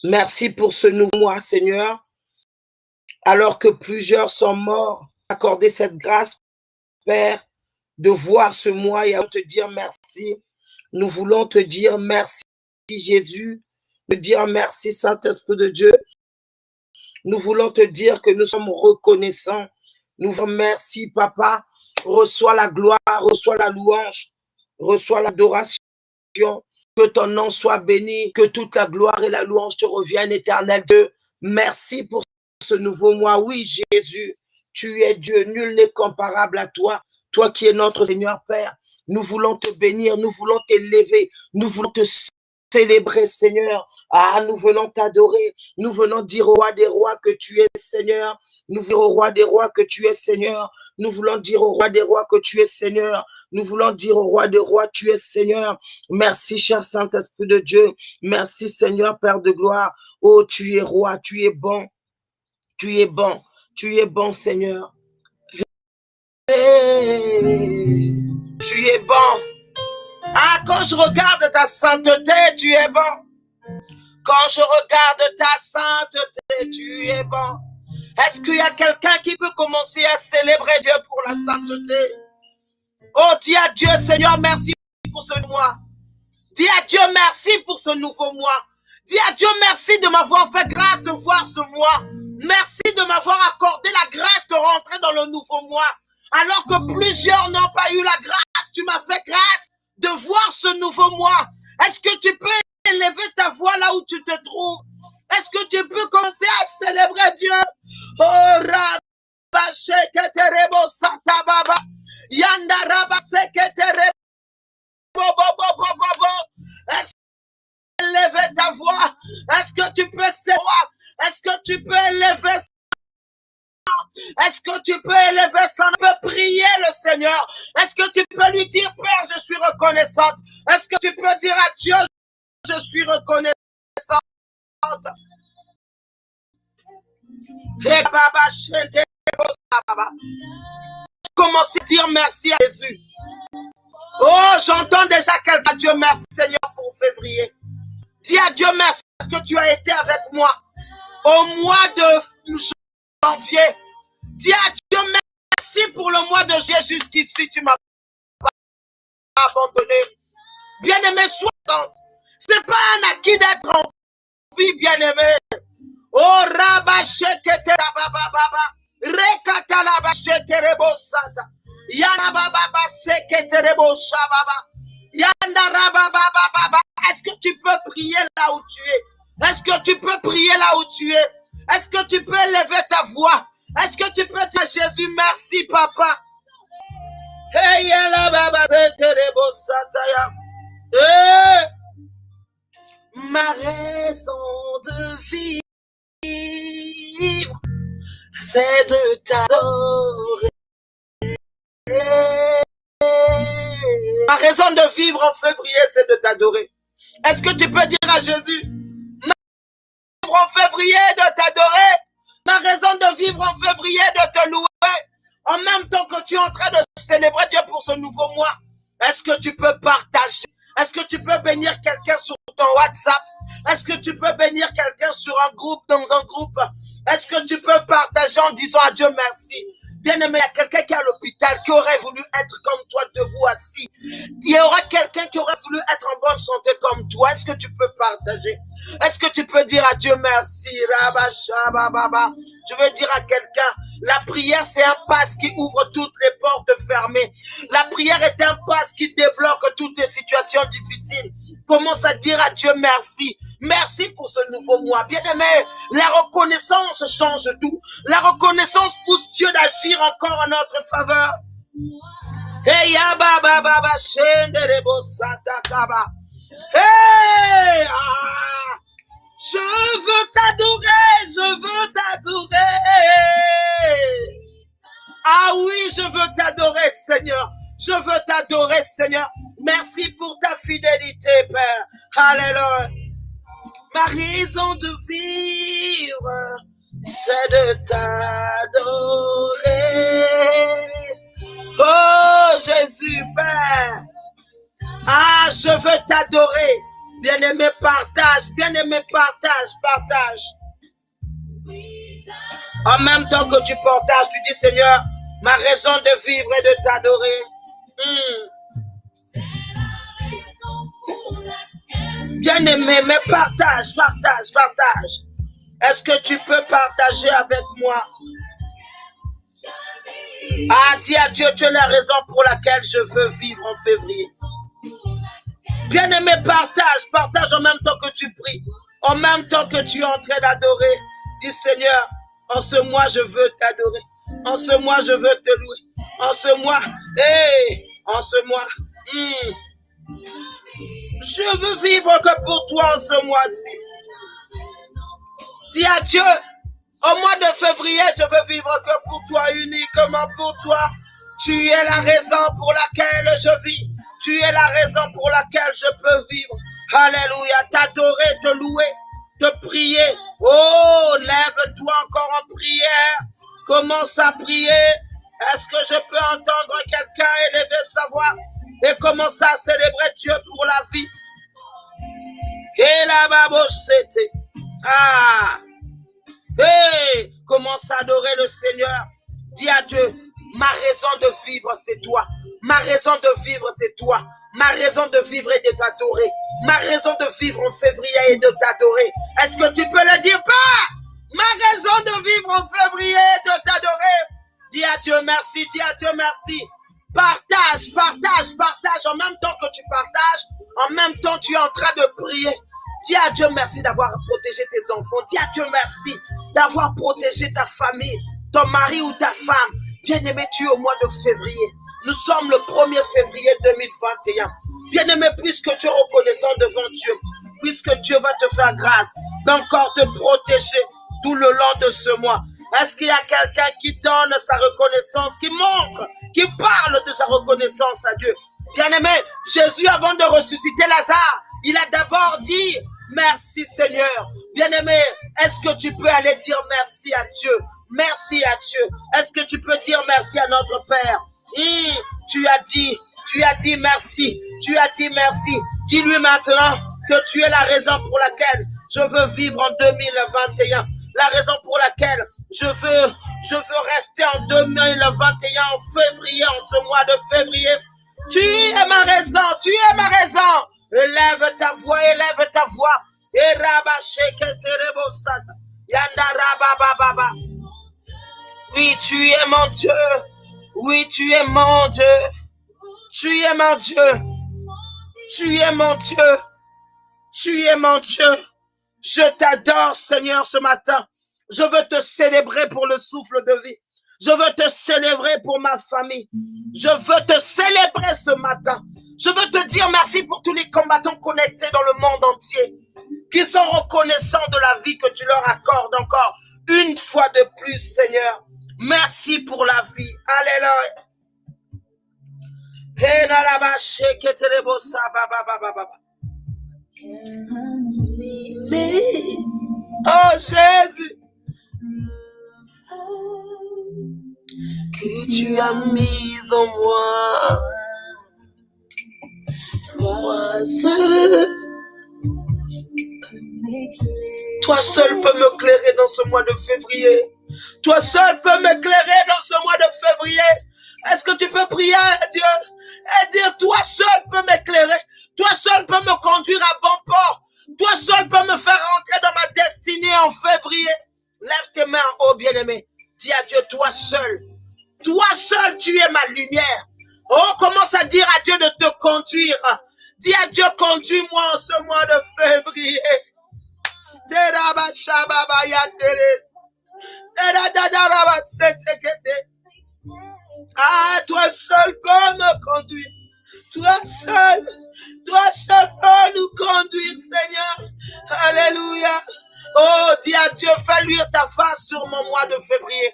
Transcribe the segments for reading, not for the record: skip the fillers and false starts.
Merci pour ce nouveau mois, Seigneur. Alors que plusieurs sont morts, accorder cette grâce, Père, de voir ce mois et à te dire merci. Nous voulons te dire merci, Jésus, te dire merci, Saint-Esprit de Dieu. Nous voulons te dire que nous sommes reconnaissants. Nous voulons merci, Papa. Reçois la gloire, reçois la louange, reçois l'adoration. Que ton nom soit béni, que toute la gloire et la louange te reviennent, éternel Dieu. Merci pour ce nouveau mois. Oui, Jésus, tu es Dieu, nul n'est comparable à toi. Toi qui es notre Seigneur Père, nous voulons te bénir, nous voulons t'élever, nous voulons te célébrer, Seigneur. Ah, nous venons t'adorer, nous venons dire au roi des rois que tu es Seigneur, nous voulons au roi des rois que tu es Seigneur, nous voulons dire au roi des rois que tu es Seigneur, nous voulons dire au roi des rois, tu es Seigneur. Merci, cher Saint-Esprit de Dieu, merci Seigneur, Père de gloire. Oh, tu es roi, tu es bon, tu es bon, tu es bon, Seigneur. Hey, tu es bon. Ah, quand je regarde ta sainteté, tu es bon. Quand je regarde ta sainteté, tu es bon. Est-ce qu'il y a quelqu'un qui peut commencer à célébrer Dieu pour la sainteté? Oh, dis à Dieu, Seigneur, merci pour ce mois. Dis à Dieu, merci pour ce nouveau mois. Dis à Dieu, merci de m'avoir fait grâce de voir ce mois. Merci de m'avoir accordé la grâce de rentrer dans le nouveau mois. Alors que plusieurs n'ont pas eu la grâce, tu m'as fait grâce de voir ce nouveau mois. Est-ce que tu peux élever ta voix là où tu te trouves? Est-ce que tu peux commencer à célébrer Dieu? Oh, Rabba Sheketerebo Santa Baba. Yanda Rabba Sheketerebo. Est-ce que tu peux élever ta voix? Est-ce que tu peux savoir? Est-ce que tu peux élever ça? Est-ce que tu peux élever ça? Tu peux prier le Seigneur. Est-ce que tu peux lui dire, Père, je suis reconnaissante? Est-ce que tu peux dire à Dieu, je suis reconnaissante? Commencez à dire merci à Jésus. Oh, j'entends déjà quelqu'un. Dieu merci Seigneur pour février. Dis à Dieu merci parce que tu as été avec moi au mois de janvier. Dis à Dieu merci pour le mois de juillet jusqu'ici. Tu m'as pas abandonné. Bien-aimé, 60. C'est pas un acquis d'être en vie, bien-aimé. Oh, Rabachete Baba. Rekatalabachete Rebosata. Yana Baba Sekete Rebosha Baba. Yanda Rababa. Est-ce que tu peux prier là où tu es? Est-ce que tu peux prier là où tu es? Est-ce que tu peux élever ta voix? Est-ce que tu peux dire Jésus, merci papa? Hey, yala Baba Sekete Rebosata ya. Ma raison de vivre, c'est de t'adorer. Ma raison de vivre en février, c'est de t'adorer. Est-ce que tu peux dire à Jésus, ma raison de vivre en février, de t'adorer? Ma raison de vivre en février, de te louer? En même temps que tu es en train de célébrer Dieu pour ce nouveau mois, est-ce que tu peux partager? Est-ce que tu peux bénir quelqu'un sur ton WhatsApp? Est-ce que tu peux bénir quelqu'un sur un groupe, dans un groupe? Est-ce que tu peux partager en disant à Dieu merci? Bien-aimé, il y a quelqu'un qui est à l'hôpital, qui aurait voulu être comme toi, debout, assis. Il y aura quelqu'un qui aurait voulu être en bonne santé comme toi. Est-ce que tu peux partager? Est-ce que tu peux dire à Dieu merci? Je veux dire à quelqu'un, la prière, c'est un passe qui ouvre toutes les portes fermées. La prière est un passe qui débloque toutes les situations difficiles. Commence à dire à Dieu merci. Merci pour ce nouveau mois. Bien-aimé, la reconnaissance change tout. La reconnaissance pousse Dieu d'agir encore en notre faveur. Hey, hey, je veux t'adorer. Ah oui, je veux t'adorer, Seigneur. Je veux t'adorer, Seigneur. Merci pour ta fidélité, Père. Alléluia. Ma raison de vivre, c'est de t'adorer. Oh Jésus, Père. Ah, je veux t'adorer. Bien-aimé, partage. Bien-aimé, partage. En même temps que tu partages, tu dis, Seigneur, ma raison de vivre est de t'adorer. Bien-aimé, mais partage. Est-ce que tu peux partager avec moi? Ah, dis à Dieu, tu es la raison pour laquelle je veux vivre en février. Bien-aimé, partage en même temps que tu pries, en même temps que tu es en train d'adorer. Dis, Seigneur, en ce mois, je veux t'adorer. En ce mois, je veux te louer. En ce mois, en ce mois, je veux vivre que pour toi en ce mois-ci. Dis à Dieu, au mois de février, je veux vivre que pour toi, uniquement pour toi. Tu es la raison pour laquelle je vis. Tu es la raison pour laquelle je peux vivre. Alléluia. T'adorer, te louer, te prier. Oh, lève-toi encore en prière. Commence à prier. Est-ce que je peux entendre quelqu'un élever sa voix et commencer à célébrer Dieu pour la vie? Et là-bas, c'était. Ah. Hey, commence à adorer le Seigneur. Dis à Dieu, ma raison de vivre, c'est toi. Ma raison de vivre, c'est toi. Ma raison de vivre est de t'adorer. Ma raison de vivre en février est de t'adorer. Est-ce que tu peux le dire pas? Ma raison de vivre en février est de t'adorer. Dis à Dieu merci, dis à Dieu merci. Partage. En même temps que tu partages, en même temps tu es en train de prier. Dis à Dieu merci d'avoir protégé tes enfants. Dis à Dieu merci d'avoir protégé ta famille, ton mari ou ta femme. Bien-aimé, tu es au mois de février. Nous sommes le 1er février 2021. Bien-aimé, puisque tu es reconnaissant devant Dieu, puisque Dieu va te faire grâce d'encore te protéger tout le long de ce mois. Est-ce qu'il y a quelqu'un qui donne sa reconnaissance, qui montre, qui parle de sa reconnaissance à Dieu? Bien-aimé, Jésus, avant de ressusciter Lazare, il a d'abord dit merci Seigneur. Bien-aimé, est-ce que tu peux aller dire merci à Dieu? Merci à Dieu. Est-ce que tu peux dire merci à notre Père? Tu as dit merci. Tu as dit merci. Dis-lui maintenant que tu es la raison pour laquelle je veux vivre en 2021. La raison pour laquelle je veux rester en 2021, en février, en ce mois de février. Tu es ma raison, tu es ma raison. Élève ta voix, élève ta voix. Et oui, tu es mon Dieu. Oui, tu es mon Dieu. Tu es mon Dieu. Tu es mon Dieu. Tu es mon Dieu. Je t'adore, Seigneur, ce matin. Je veux te célébrer pour le souffle de vie. Je veux te célébrer pour ma famille. Je veux te célébrer ce matin. Je veux te dire merci pour tous les combattants connectés dans le monde entier, qui sont reconnaissants de la vie que tu leur accordes encore une fois de plus, Seigneur. Merci pour la vie. Alléluia. Oh Jésus, que tu as mis en moi. Toi seul peux m'éclairer dans ce mois de février. Toi seul peux m'éclairer dans ce mois de février. Est-ce que tu peux prier à Dieu et dire, toi seul peux m'éclairer. Toi seul peux me conduire à bon port. Toi seul peux me faire rentrer dans ma destinée en février. Lève tes mains en haut, bien-aimé. Dis à Dieu, toi seul, tu es ma lumière. Oh, commence à dire à Dieu de te conduire. Dis à Dieu, conduis-moi en ce mois de février. Ah, toi seul peux me conduire. Toi seul peux nous conduire, Seigneur. Alléluia. Oh, dis à Dieu, fais luire ta face sur mon mois de février.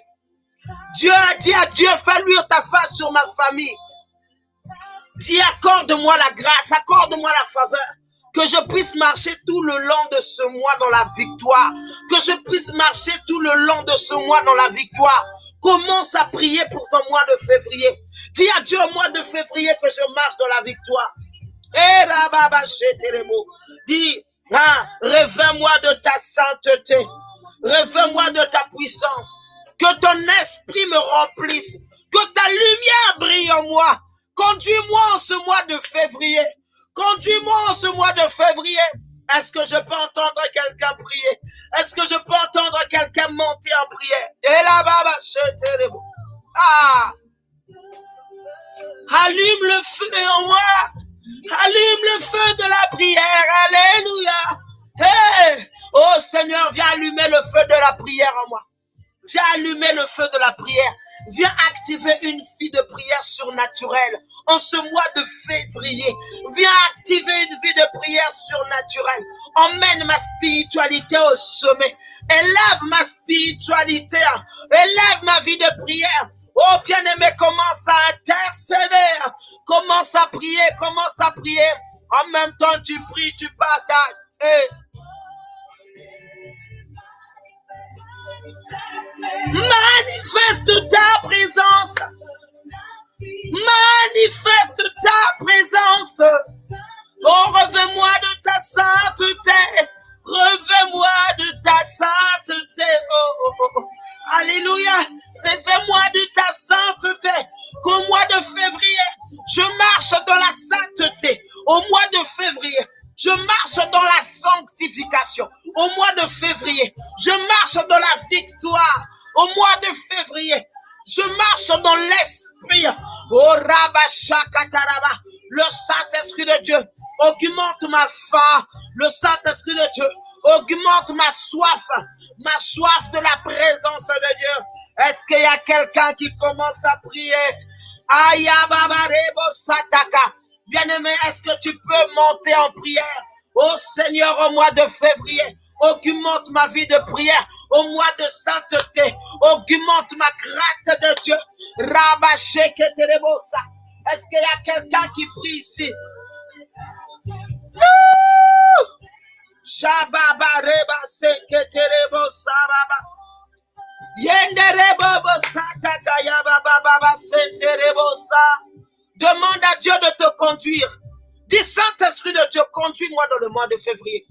Dieu a dit à Dieu, fais luire ta face sur ma famille. Dis, accorde-moi la grâce, accorde-moi la faveur. Que je puisse marcher tout le long de ce mois dans la victoire. Que je puisse marcher tout le long de ce mois dans la victoire. Commence à prier pour ton mois de février. Dis à Dieu au mois de février que je marche dans la victoire. Dis, révèle-moi de ta sainteté. Révèle-moi de ta puissance. Que ton esprit me remplisse. Que ta lumière brille en moi. Conduis-moi en ce mois de février. Conduis-moi en ce mois de février. Est-ce que je peux entendre quelqu'un prier? Est-ce que je peux entendre quelqu'un monter en prière? Et là-bas, allume le feu en moi. Allume le feu de la prière. Alléluia. Hey! Oh Seigneur, viens allumer le feu de la prière en moi. Viens allumer le feu de la prière. Viens activer une vie de prière surnaturelle en ce mois de février. Viens activer une vie de prière surnaturelle. Emmène ma spiritualité au sommet. Élève ma spiritualité. Élève ma vie de prière. Oh bien-aimé, commence à intercéder. Commence à prier, commence à prier. En même temps, tu pries, tu partages. Hey. Manifeste ta présence. Manifeste ta présence. Oh, reviens-moi de ta sainteté. Reviens-moi de ta sainteté. Oh. Alléluia. Reviens-moi de ta sainteté. Qu'au mois de février, je marche dans la sainteté. Au mois de février, je marche dans la sanctification. Au mois de février, je marche dans la victoire. Au mois de février, je marche dans l'esprit. Oh Rabashakataraba, le Saint-Esprit de Dieu augmente ma faim. Le Saint-Esprit de Dieu augmente ma soif de la présence de Dieu. Est-ce qu'il y a quelqu'un qui commence à prier? Ayababarebo Sataka. Bien-aimé, est-ce que tu peux monter en prière? Oh Seigneur, au mois de février, augmente ma vie de prière. Au mois de sainteté, augmente ma crainte de Dieu. Rabasheketerebosa. Est-ce qu'il y a quelqu'un qui prie ici? Shababareba seketerebosa baba. Yenderebobo sataka baba seterebosa. Demande à Dieu de te conduire. Dis, Saint-Esprit de Dieu, conduis-moi dans le mois de février.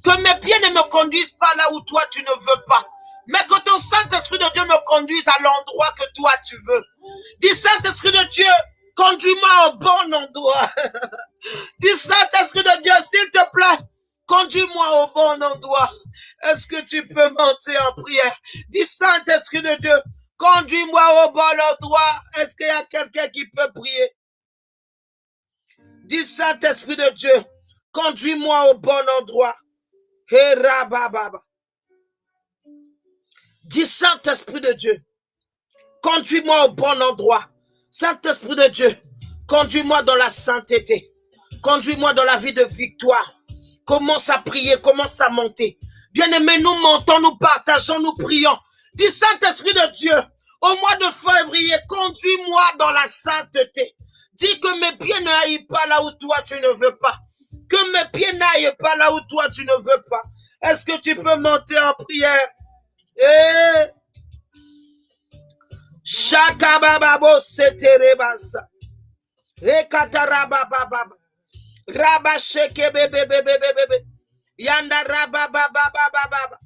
Que mes pieds ne me conduisent pas là où toi tu ne veux pas. Mais que ton Saint-Esprit de Dieu me conduise à l'endroit que toi tu veux. Dis, Saint-Esprit de Dieu, conduis-moi au bon endroit. Dis, Saint-Esprit de Dieu, s'il te plaît, conduis-moi au bon endroit. Est-ce que tu peux monter en prière? Dis, Saint-Esprit de Dieu, conduis-moi au bon endroit. Est-ce qu'il y a quelqu'un qui peut prier? Dis, Saint-Esprit de Dieu, conduis-moi au bon endroit. Dis, Saint-Esprit de Dieu, conduis-moi au bon endroit. Saint-Esprit de Dieu, conduis-moi dans la sainteté. Conduis-moi dans la vie de victoire. Commence à prier, commence à monter. Bien-aimés, nous montons, nous partageons, nous prions. Dis, Saint-Esprit de Dieu, au mois de février, conduis-moi dans la sainteté. Dis que mes pieds n'aillent pas là où toi tu ne veux pas. Que mes pieds n'aillent pas là où toi tu ne veux pas. Est-ce que tu peux monter en prière? Shakabababo seterebasa. Ekatarabababa. Rabasheke bebebebebebe. Yanda rabababababa.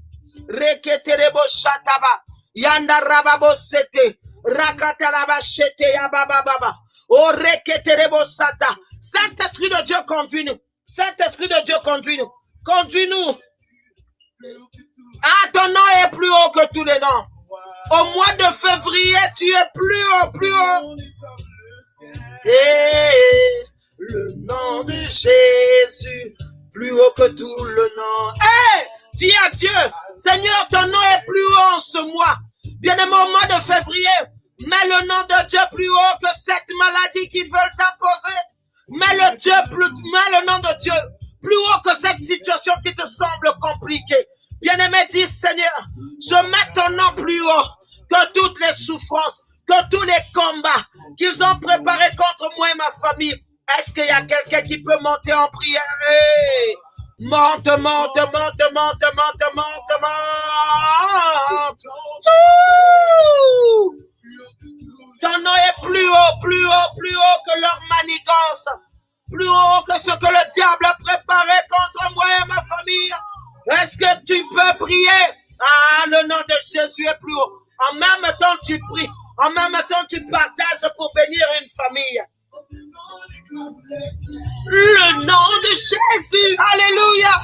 Reketerebo shataba. Yanda rababo sete. Rakataraba shete yabababa. Oh reketerebo sata. Saint-Esprit de Dieu, conduis-nous. Saint-Esprit de Dieu, conduis-nous. Conduis-nous. Ah, ton nom est plus haut que tous les noms. Au mois de février, tu es plus haut, plus haut. Et le nom de Jésus, plus haut que tout le nom. Hey, dis à Dieu, Seigneur, ton nom est plus haut en ce mois. Bien-aimé, au mois de février, mets le nom de Dieu plus haut que cette maladie qu'ils veulent t'imposer. Mets le nom de Dieu plus haut que cette situation qui te semble compliquée. Bien-aimé, dis Seigneur, je mets ton nom plus haut que toutes les souffrances, que tous les combats qu'ils ont préparés contre moi et ma famille. Est-ce qu'il y a quelqu'un qui peut monter en prière? Hey! Monte, monte, monte, monte, monte, monte, monte. Ton nom est plus haut, plus haut, plus haut que leur manigance. Plus haut que ce que le diable a préparé contre moi famille. Est-ce que tu peux prier? Ah, le nom de Jésus est plus haut. En même temps, tu pries. En même temps, tu partages pour bénir une famille. Le nom de Jésus. Alléluia.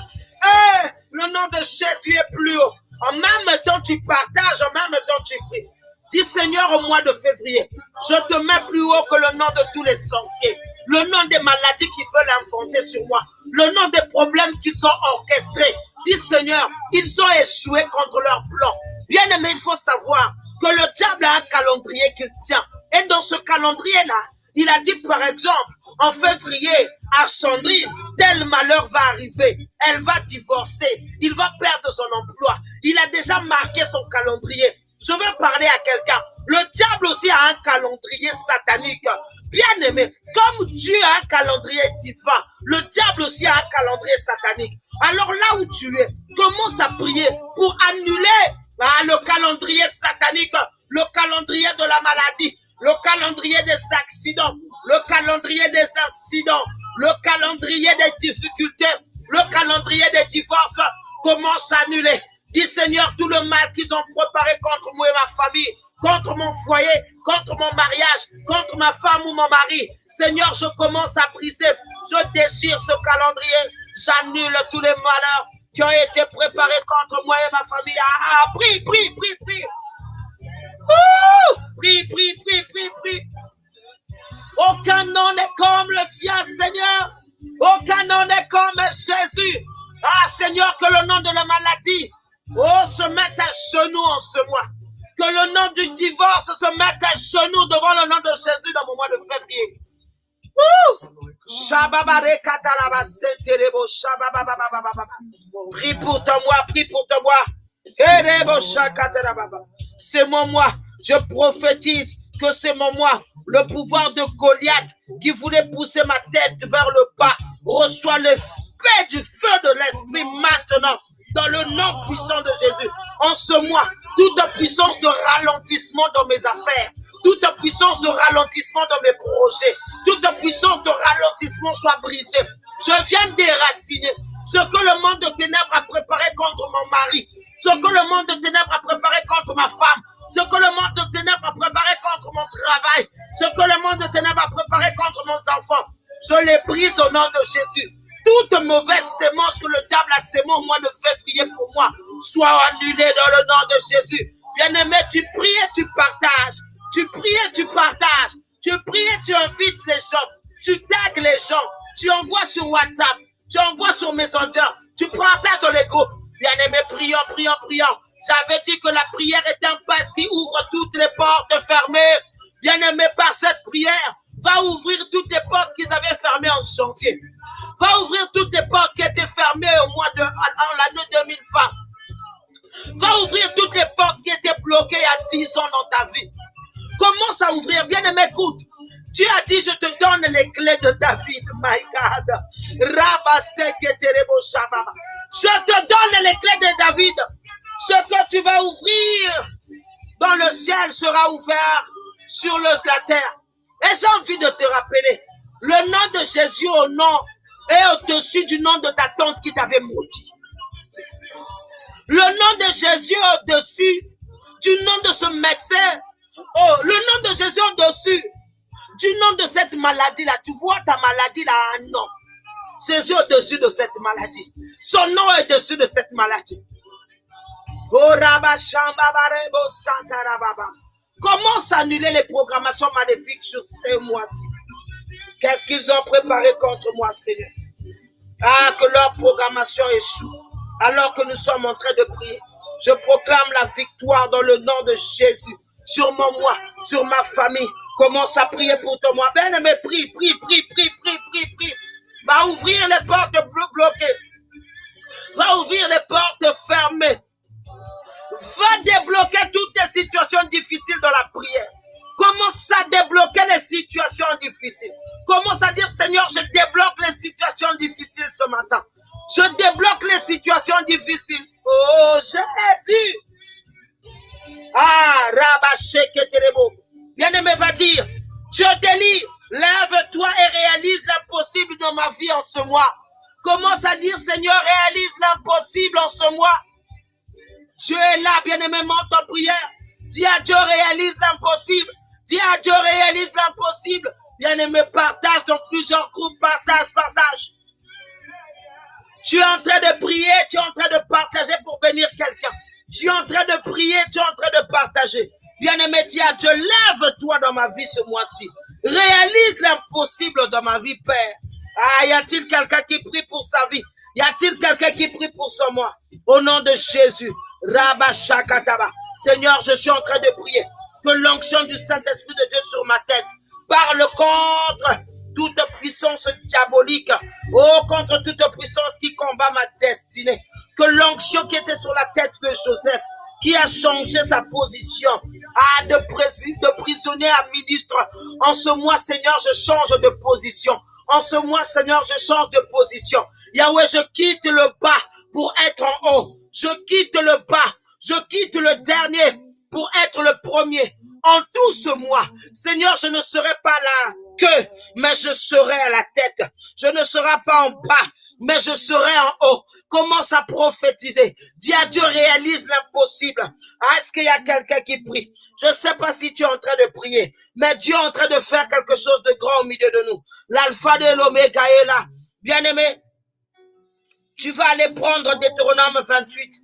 Le nom de Jésus est plus haut. En même temps, tu partages. En même temps, tu pries. Dis Seigneur, au mois de février, je te mets plus haut que le nom de tous les sorciers. Le nom des maladies qu'ils veulent inventer sur moi. Le nom des problèmes qu'ils ont orchestrés. Dis Seigneur, ils ont échoué contre leur plan. Bien aimé, il faut savoir que le diable a un calendrier qu'il tient. Et dans ce calendrier-là, il a dit par exemple, en février, à Sandrine, tel malheur va arriver. Elle va divorcer. Il va perdre son emploi. Il a déjà marqué son calendrier. Je veux parler à quelqu'un. Le diable aussi a un calendrier satanique. Bien aimé, comme Dieu a un calendrier divin, le diable aussi a un calendrier satanique. Alors là où tu es, commence à prier pour annuler le calendrier satanique, le calendrier de la maladie, le calendrier des accidents, le calendrier des incidents, le calendrier des difficultés, le calendrier des divorces. Commence à annuler. Dis Seigneur, tout le mal qu'ils ont préparé contre moi et ma famille, contre mon foyer, contre mon mariage, contre ma femme ou mon mari. Seigneur, je commence à briser. Je déchire ce calendrier. J'annule tous les malheurs qui ont été préparés contre moi et ma famille. Prie, prie, prie, prie. Prie, prie, prie, prie, prie. Aucun nom n'est comme le sien, Seigneur. Aucun nom n'est comme Jésus. Seigneur, que le nom de la maladie se mette à genoux en ce mois. Que le nom du divorce se mette à genoux devant le nom de Jésus dans le mois de février. Prie pour ton mois, prie pour ton mois. C'est mon mois. Je prophétise que c'est mon mois. Le pouvoir de Goliath qui voulait pousser ma tête vers le bas reçoit le fait du feu de l'esprit maintenant. Dans le nom puissant de Jésus. En ce mois, toute puissance de ralentissement dans mes affaires, toute puissance de ralentissement dans mes projets, toute puissance de ralentissement soit brisée. Je viens déraciner ce que le monde de ténèbres a préparé contre mon mari, ce que le monde de ténèbres a préparé contre ma femme, ce que le monde de ténèbres a préparé contre mon travail, ce que le monde de ténèbres a préparé contre nos enfants. Je les brise au nom de Jésus. Toute mauvaise sémence que le diable a sémée au mois de février pour moi soit annulée dans le nom de Jésus. Bien-aimé, tu pries et tu partages. Tu pries et tu partages. Tu pries et tu invites les gens. Tu tagues les gens. Tu envoies sur WhatsApp. Tu envoies sur Messenger. Tu partages dans les groupes. Bien-aimé, prions, prions, prions. J'avais dit que la prière est un passe qui ouvre toutes les portes fermées. Bien-aimé, par cette prière, va ouvrir toutes les portes qu'ils avaient fermées en janvier. Va ouvrir toutes les portes qui étaient fermées au mois de l'année 2020. Va ouvrir toutes les portes qui étaient bloquées il y a 10 ans dans ta vie. Commence à ouvrir. Bien aimé, écoute. Dieu a dit, je te donne les clés de David. My God. Je te donne les clés de David. Ce que tu vas ouvrir dans le ciel sera ouvert sur la terre. Et j'ai envie de te rappeler, le nom de Jésus au nom est au-dessus du nom de ta tante qui t'avait maudit. Le nom de Jésus est au-dessus du nom de ce médecin. Oh, le nom de Jésus est au-dessus du nom de cette maladie-là. Tu vois, ta maladie-là a un nom. Jésus est au-dessus de cette maladie. Son nom est au-dessus de cette maladie. Commence à annuler les programmations maléfiques sur ces mois-ci. Qu'est-ce qu'ils ont préparé contre moi, Seigneur? Que leur programmation échoue. Alors que nous sommes en train de prier, je proclame la victoire dans le nom de Jésus. Sur mon moi, sur ma famille. Commence à prier pour ton moi. Bien-aimé, prie, prie, prie, prie, prie, prie, prie. Va ouvrir les portes bloquées. Va ouvrir les portes fermées. Va débloquer toutes les situations difficiles dans la prière. Commence à débloquer les situations difficiles. Commence à dire, Seigneur, je débloque les situations difficiles ce matin. Je débloque les situations difficiles. Oh, Jésus. Bien-aimé, va dire, Dieu te lit, lève-toi et réalise l'impossible dans ma vie en ce mois. Commence à dire, Seigneur, réalise l'impossible en ce mois. Dieu est là, bien-aimé, monte en prière. Dis à Dieu, réalise l'impossible. Dis à Dieu, réalise l'impossible. Bien-aimé, partage dans plusieurs groupes, partage. Tu es en train de prier, tu es en train de partager pour bénir quelqu'un. Tu es en train de prier, tu es en train de partager. Bien-aimé, dis à Dieu, lève-toi dans ma vie ce mois-ci. Réalise l'impossible dans ma vie, Père. Ah, y a-t-il quelqu'un qui prie pour sa vie? Y a-t-il quelqu'un qui prie pour son mois? Au nom de Jésus, Rabba Shakataba. Seigneur, je suis en train de prier que l'onction du Saint-Esprit de Dieu sur ma tête parle contre toute puissance diabolique, contre toute puissance qui combat ma destinée. Que l'onction qui était sur la tête de Joseph, qui a changé sa position de prisonnier à ministre, en ce mois, Seigneur, je change de position. En ce mois, Seigneur, je change de position. Yahweh, je quitte le bas pour être en haut. Je quitte le bas. Je quitte le dernier pour être le premier. En tout ce mois, Seigneur, je ne serai pas la queue, mais je serai à la tête. Je ne serai pas en bas, mais je serai en haut. Commence à prophétiser. Dis à Dieu, réalise l'impossible. Est-ce qu'il y a quelqu'un qui prie? Je ne sais pas si tu es en train de prier, mais Dieu est en train de faire quelque chose de grand au milieu de nous. L'alpha et l'oméga est là. Bien-aimé, tu vas aller prendre Deutéronome 28.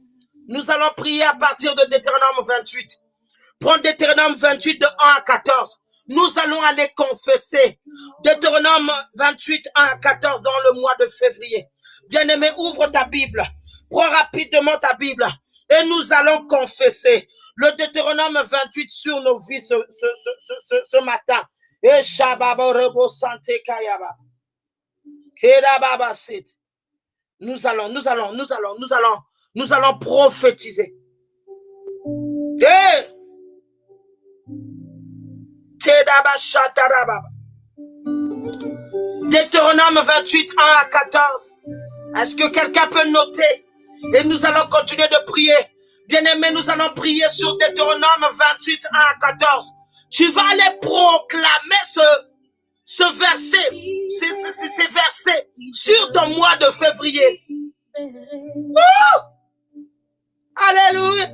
Nous allons prier à partir de Deutéronome 28. Prends Deutéronome 28 de 1 à 14. Nous allons aller confesser Deutéronome 28, 1 à 14 dans le mois de février. Bien-aimé, ouvre ta Bible. Prends rapidement ta Bible. Et nous allons confesser le Deutéronome 28 sur nos vies ce matin. Et Shababa Santé Kayaba. Kedababa Sit. Nous allons prophétiser. Deutéronome 28, 1 à 14. Est-ce que quelqu'un peut noter? Et nous allons continuer de prier. Bien-aimé, nous allons prier sur Deutéronome 28, 1 à 14. Tu vas aller proclamer ce verset, ces versets sur ton mois de février. Alléluia.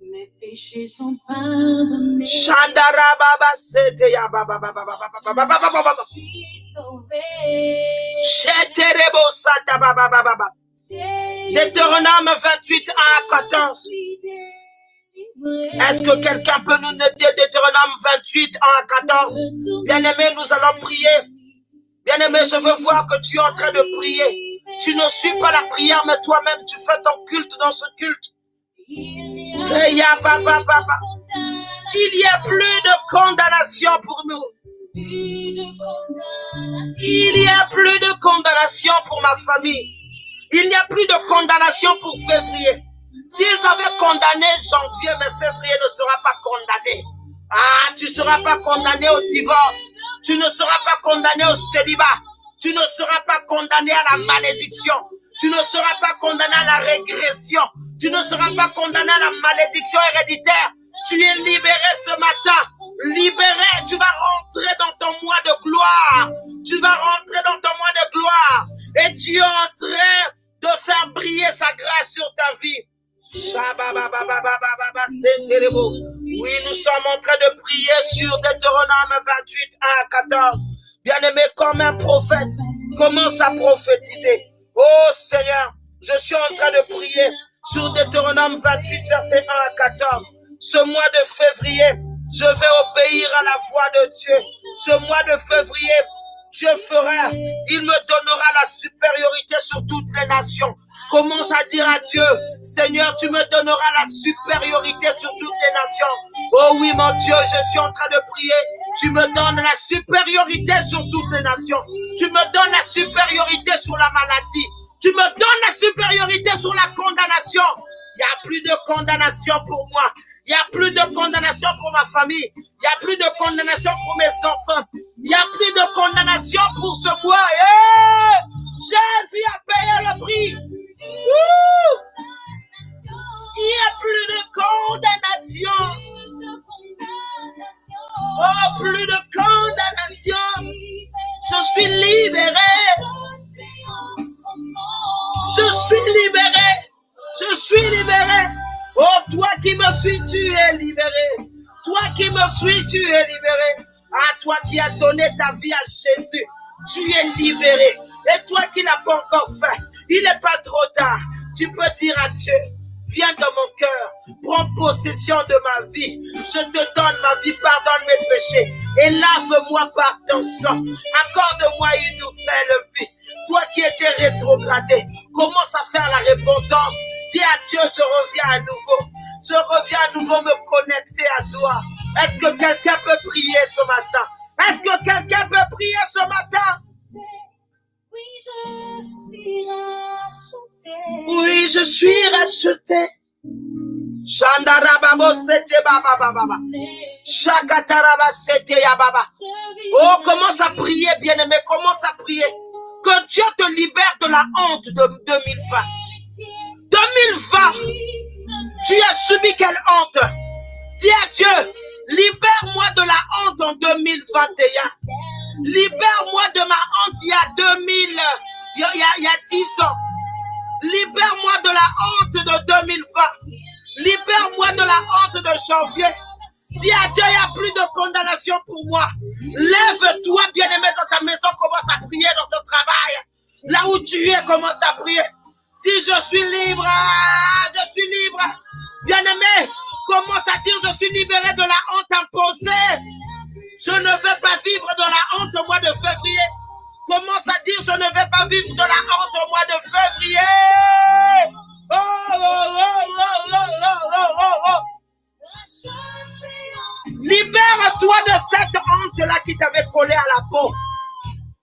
Mes péchés sont pardonnés. Chandara baba sete ya baba baba baba. Je suis sauvé. Cheterebo sata baba baba. Deutéronome 28 à 14. Est-ce que quelqu'un peut nous noter Deutéronome 28 à 14? Bien-aimé, nous allons prier. Bien-aimé, je veux voir que tu es en train de prier. Tu ne suis pas la prière, mais toi-même, tu fais ton culte dans ce culte. Il y a plus de condamnation pour nous. Il y a plus de condamnation pour ma famille. Il n'y a plus de condamnation pour février. S'ils avaient condamné janvier, mais février ne sera pas condamné. Ah, tu ne seras pas condamné au divorce. Tu ne seras pas condamné au célibat. Tu ne seras pas condamné à la malédiction. Tu ne seras pas condamné à la régression. Tu ne seras pas condamné à la malédiction héréditaire. Tu es libéré ce matin. Libéré, tu vas rentrer dans ton mois de gloire. Tu vas rentrer dans ton mois de gloire. Et tu es en train de faire briller sa grâce sur ta vie. Oui, nous sommes en train de prier sur Deutéronome 28 à 14. Bien-aimé, comme un prophète, commence à prophétiser. Oh Seigneur, je suis en train de prier sur Deutéronome 28, verset 1 à 14. Ce mois de février, je vais obéir à la voix de Dieu. Ce mois de février, Dieu fera, il me donnera la supériorité sur toutes les nations. Commence à dire à Dieu, Seigneur, tu me donneras la supériorité sur toutes les nations. Oh oui, mon Dieu, je suis en train de prier. Tu me donnes la supériorité sur toutes les nations. Tu me donnes la supériorité sur la maladie. Tu me donnes la supériorité sur la condamnation. Il n'y a plus de condamnation pour moi. Il n'y a plus de condamnation pour ma famille. Il n'y a plus de condamnation pour mes enfants. Il n'y a plus de condamnation pour ce mois. Hey! Jésus a payé le prix. Il n'y a plus de condamnation. Oh, plus de condamnation. Je suis libéré. libéré. Oh, toi qui me suis, tu es libéré. Toi qui me suis, tu es libéré. Ah, toi qui as donné ta vie à Jésus, tu es libéré. Et toi qui n'as pas encore fait, il n'est pas trop tard. Tu peux dire à Dieu, viens dans mon cœur, prends possession de ma vie. Je te donne ma vie, pardonne mes péchés et lave-moi par ton sang. Accorde-moi une nouvelle vie. Toi qui étais rétrogradé, commence à faire la repentance. Dis à Dieu, je reviens à nouveau. Je reviens à nouveau me connecter à toi. Est-ce que quelqu'un peut prier ce matin? Est-ce que quelqu'un peut prier ce matin? Oui, je suis racheté. Shandarababo sete baba baba. Shakataraba sete ya baba. Oh, commence à prier, bien-aimé, commence à prier. Que Dieu te libère de la honte de 2020. 2020, tu as subi quelle honte? Dis à Dieu, libère-moi de la honte en 2021. Libère-moi de ma honte il y a 2000, il y a 10 ans. Libère-moi de la honte de 2020. Libère-moi de la honte de janvier. Dis à Dieu, il n'y a plus de condamnation pour moi. Lève-toi, bien-aimé, dans ta maison, commence à prier dans ton travail. Là où tu es, commence à prier. Dis, je suis libre, je suis libre. Bien-aimé, commence à dire, je suis libéré de la honte imposée. Je ne vais pas vivre dans la honte au mois de février. Commence à dire, je ne vais pas vivre de la honte au mois de février. Oh, oh, oh, oh, oh, oh, oh, oh. Libère-toi de cette honte-là qui t'avait collé à la peau.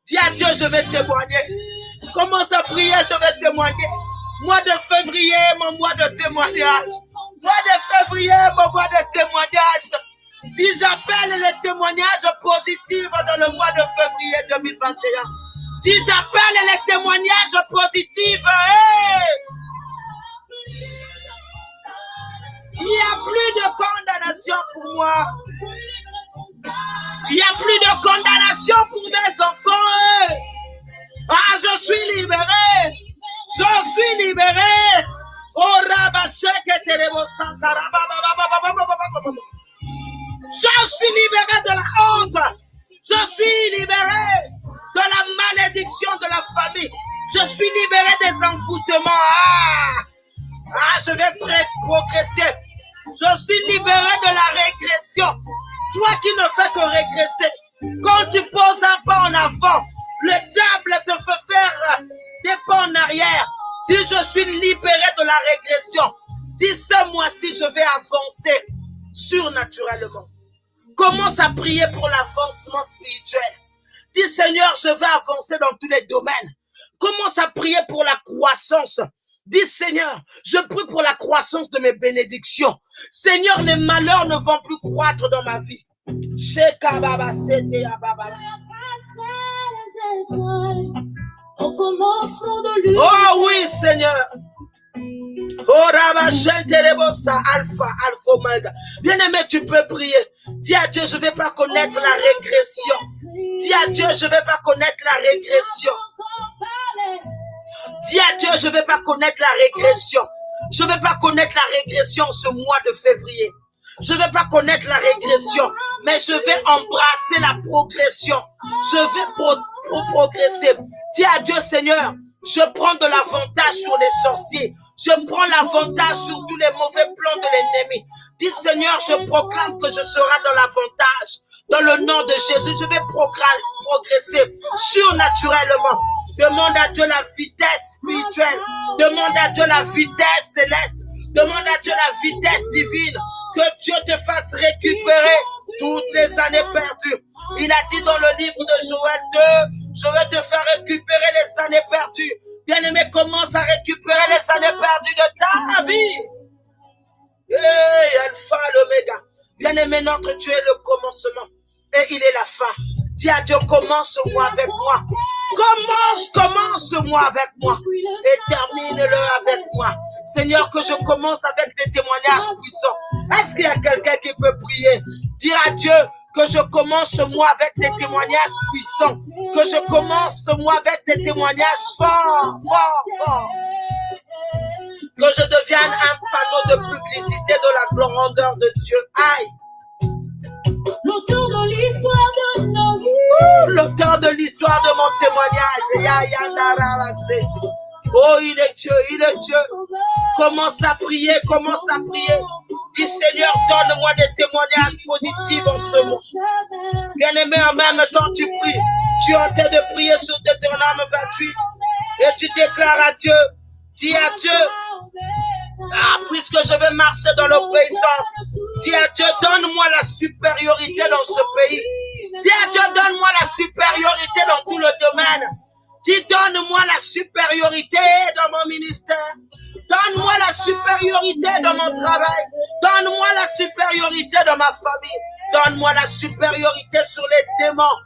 Dis à Dieu, je vais témoigner. Commence à prier, je vais témoigner. Mois de février, mon mois de témoignage. Mois de février, mon mois de témoignage. Si j'appelle les témoignages positifs dans le mois de février 2021. Si j'appelle les témoignages positifs, il n'y a plus de condamnation pour moi. Il n'y a plus de condamnation pour mes enfants. Ah, je suis libéré. Je suis libéré. Oh, je suis libéré de la honte. Je suis libéré de la malédiction de la famille. Je suis libéré des envoûtements. Je vais progresser. Je suis libéré de la régression. Toi qui ne fais que régresser. Quand tu poses un pas en avant, le diable te fait faire des pas en arrière. Dis, je suis libéré de la régression. Dis, ce mois-ci, je vais avancer surnaturellement. Commence à prier pour l'avancement spirituel. Dis, Seigneur, je vais avancer dans tous les domaines. Commence à prier pour la croissance. Dis, Seigneur, je prie pour la croissance de mes bénédictions. Seigneur, les malheurs ne vont plus croître dans ma vie. Oh oui, Seigneur. Oh, Alpha, Omega. Bien-aimé, tu peux prier. Dis à Dieu, je ne vais pas connaître la régression. Dis à Dieu, je ne vais pas connaître la régression. Dis à Dieu, je ne vais pas connaître la régression. Je ne vais pas connaître la régression ce mois de février. Je ne vais pas connaître la régression, mais je vais embrasser la progression. Je vais progresser. Dis à Dieu, Seigneur, je prends de l'avantage sur les sorciers. Je prends l'avantage sur tous les mauvais plans de l'ennemi. Dis, Seigneur, je proclame que je serai dans l'avantage. Dans le nom de Jésus, je vais progresser surnaturellement. Demande à Dieu la vitesse spirituelle. Demande à Dieu la vitesse céleste. Demande à Dieu la vitesse divine. Que Dieu te fasse récupérer toutes les années perdues. Il a dit dans le livre de Joël 2, je vais te faire récupérer les années perdues. Bien-aimé, commence à récupérer les années perdues de ta vie. Alpha, l'Oméga. Bien-aimé, notre Dieu est le commencement et il est la fin. Dis à Dieu, commence-moi avec moi. Commence-moi avec moi et termine-le avec moi. Seigneur, que je commence avec des témoignages puissants. Est-ce qu'il y a quelqu'un qui peut prier? Dire à Dieu que je commence moi avec des témoignages puissants. Que je commence moi avec des témoignages forts. Que je devienne un panneau de publicité de la grandeur de Dieu. Aïe. L'auteur de l'histoire de nos vies. L'auteur de l'histoire de mon témoignage. Oh, il est Dieu, il est Dieu. Commence à prier, commence à prier. Dis Seigneur, donne-moi des témoignages positifs en ce moment. Bien-aimé, en même temps tu pries. Tu es en train de prier sur Deutéronome 28. Et tu déclares à Dieu, dis à Dieu, puisque je vais marcher dans l'obéissance, dis à Dieu, donne-moi la supériorité dans ce pays. Dis à Dieu, donne-moi la supériorité dans tout le domaine. Dis, donne-moi la supériorité dans mon ministère. Donne-moi la supériorité dans mon travail. Donne-moi la supériorité dans ma famille. Donne-moi la supériorité sur les démons.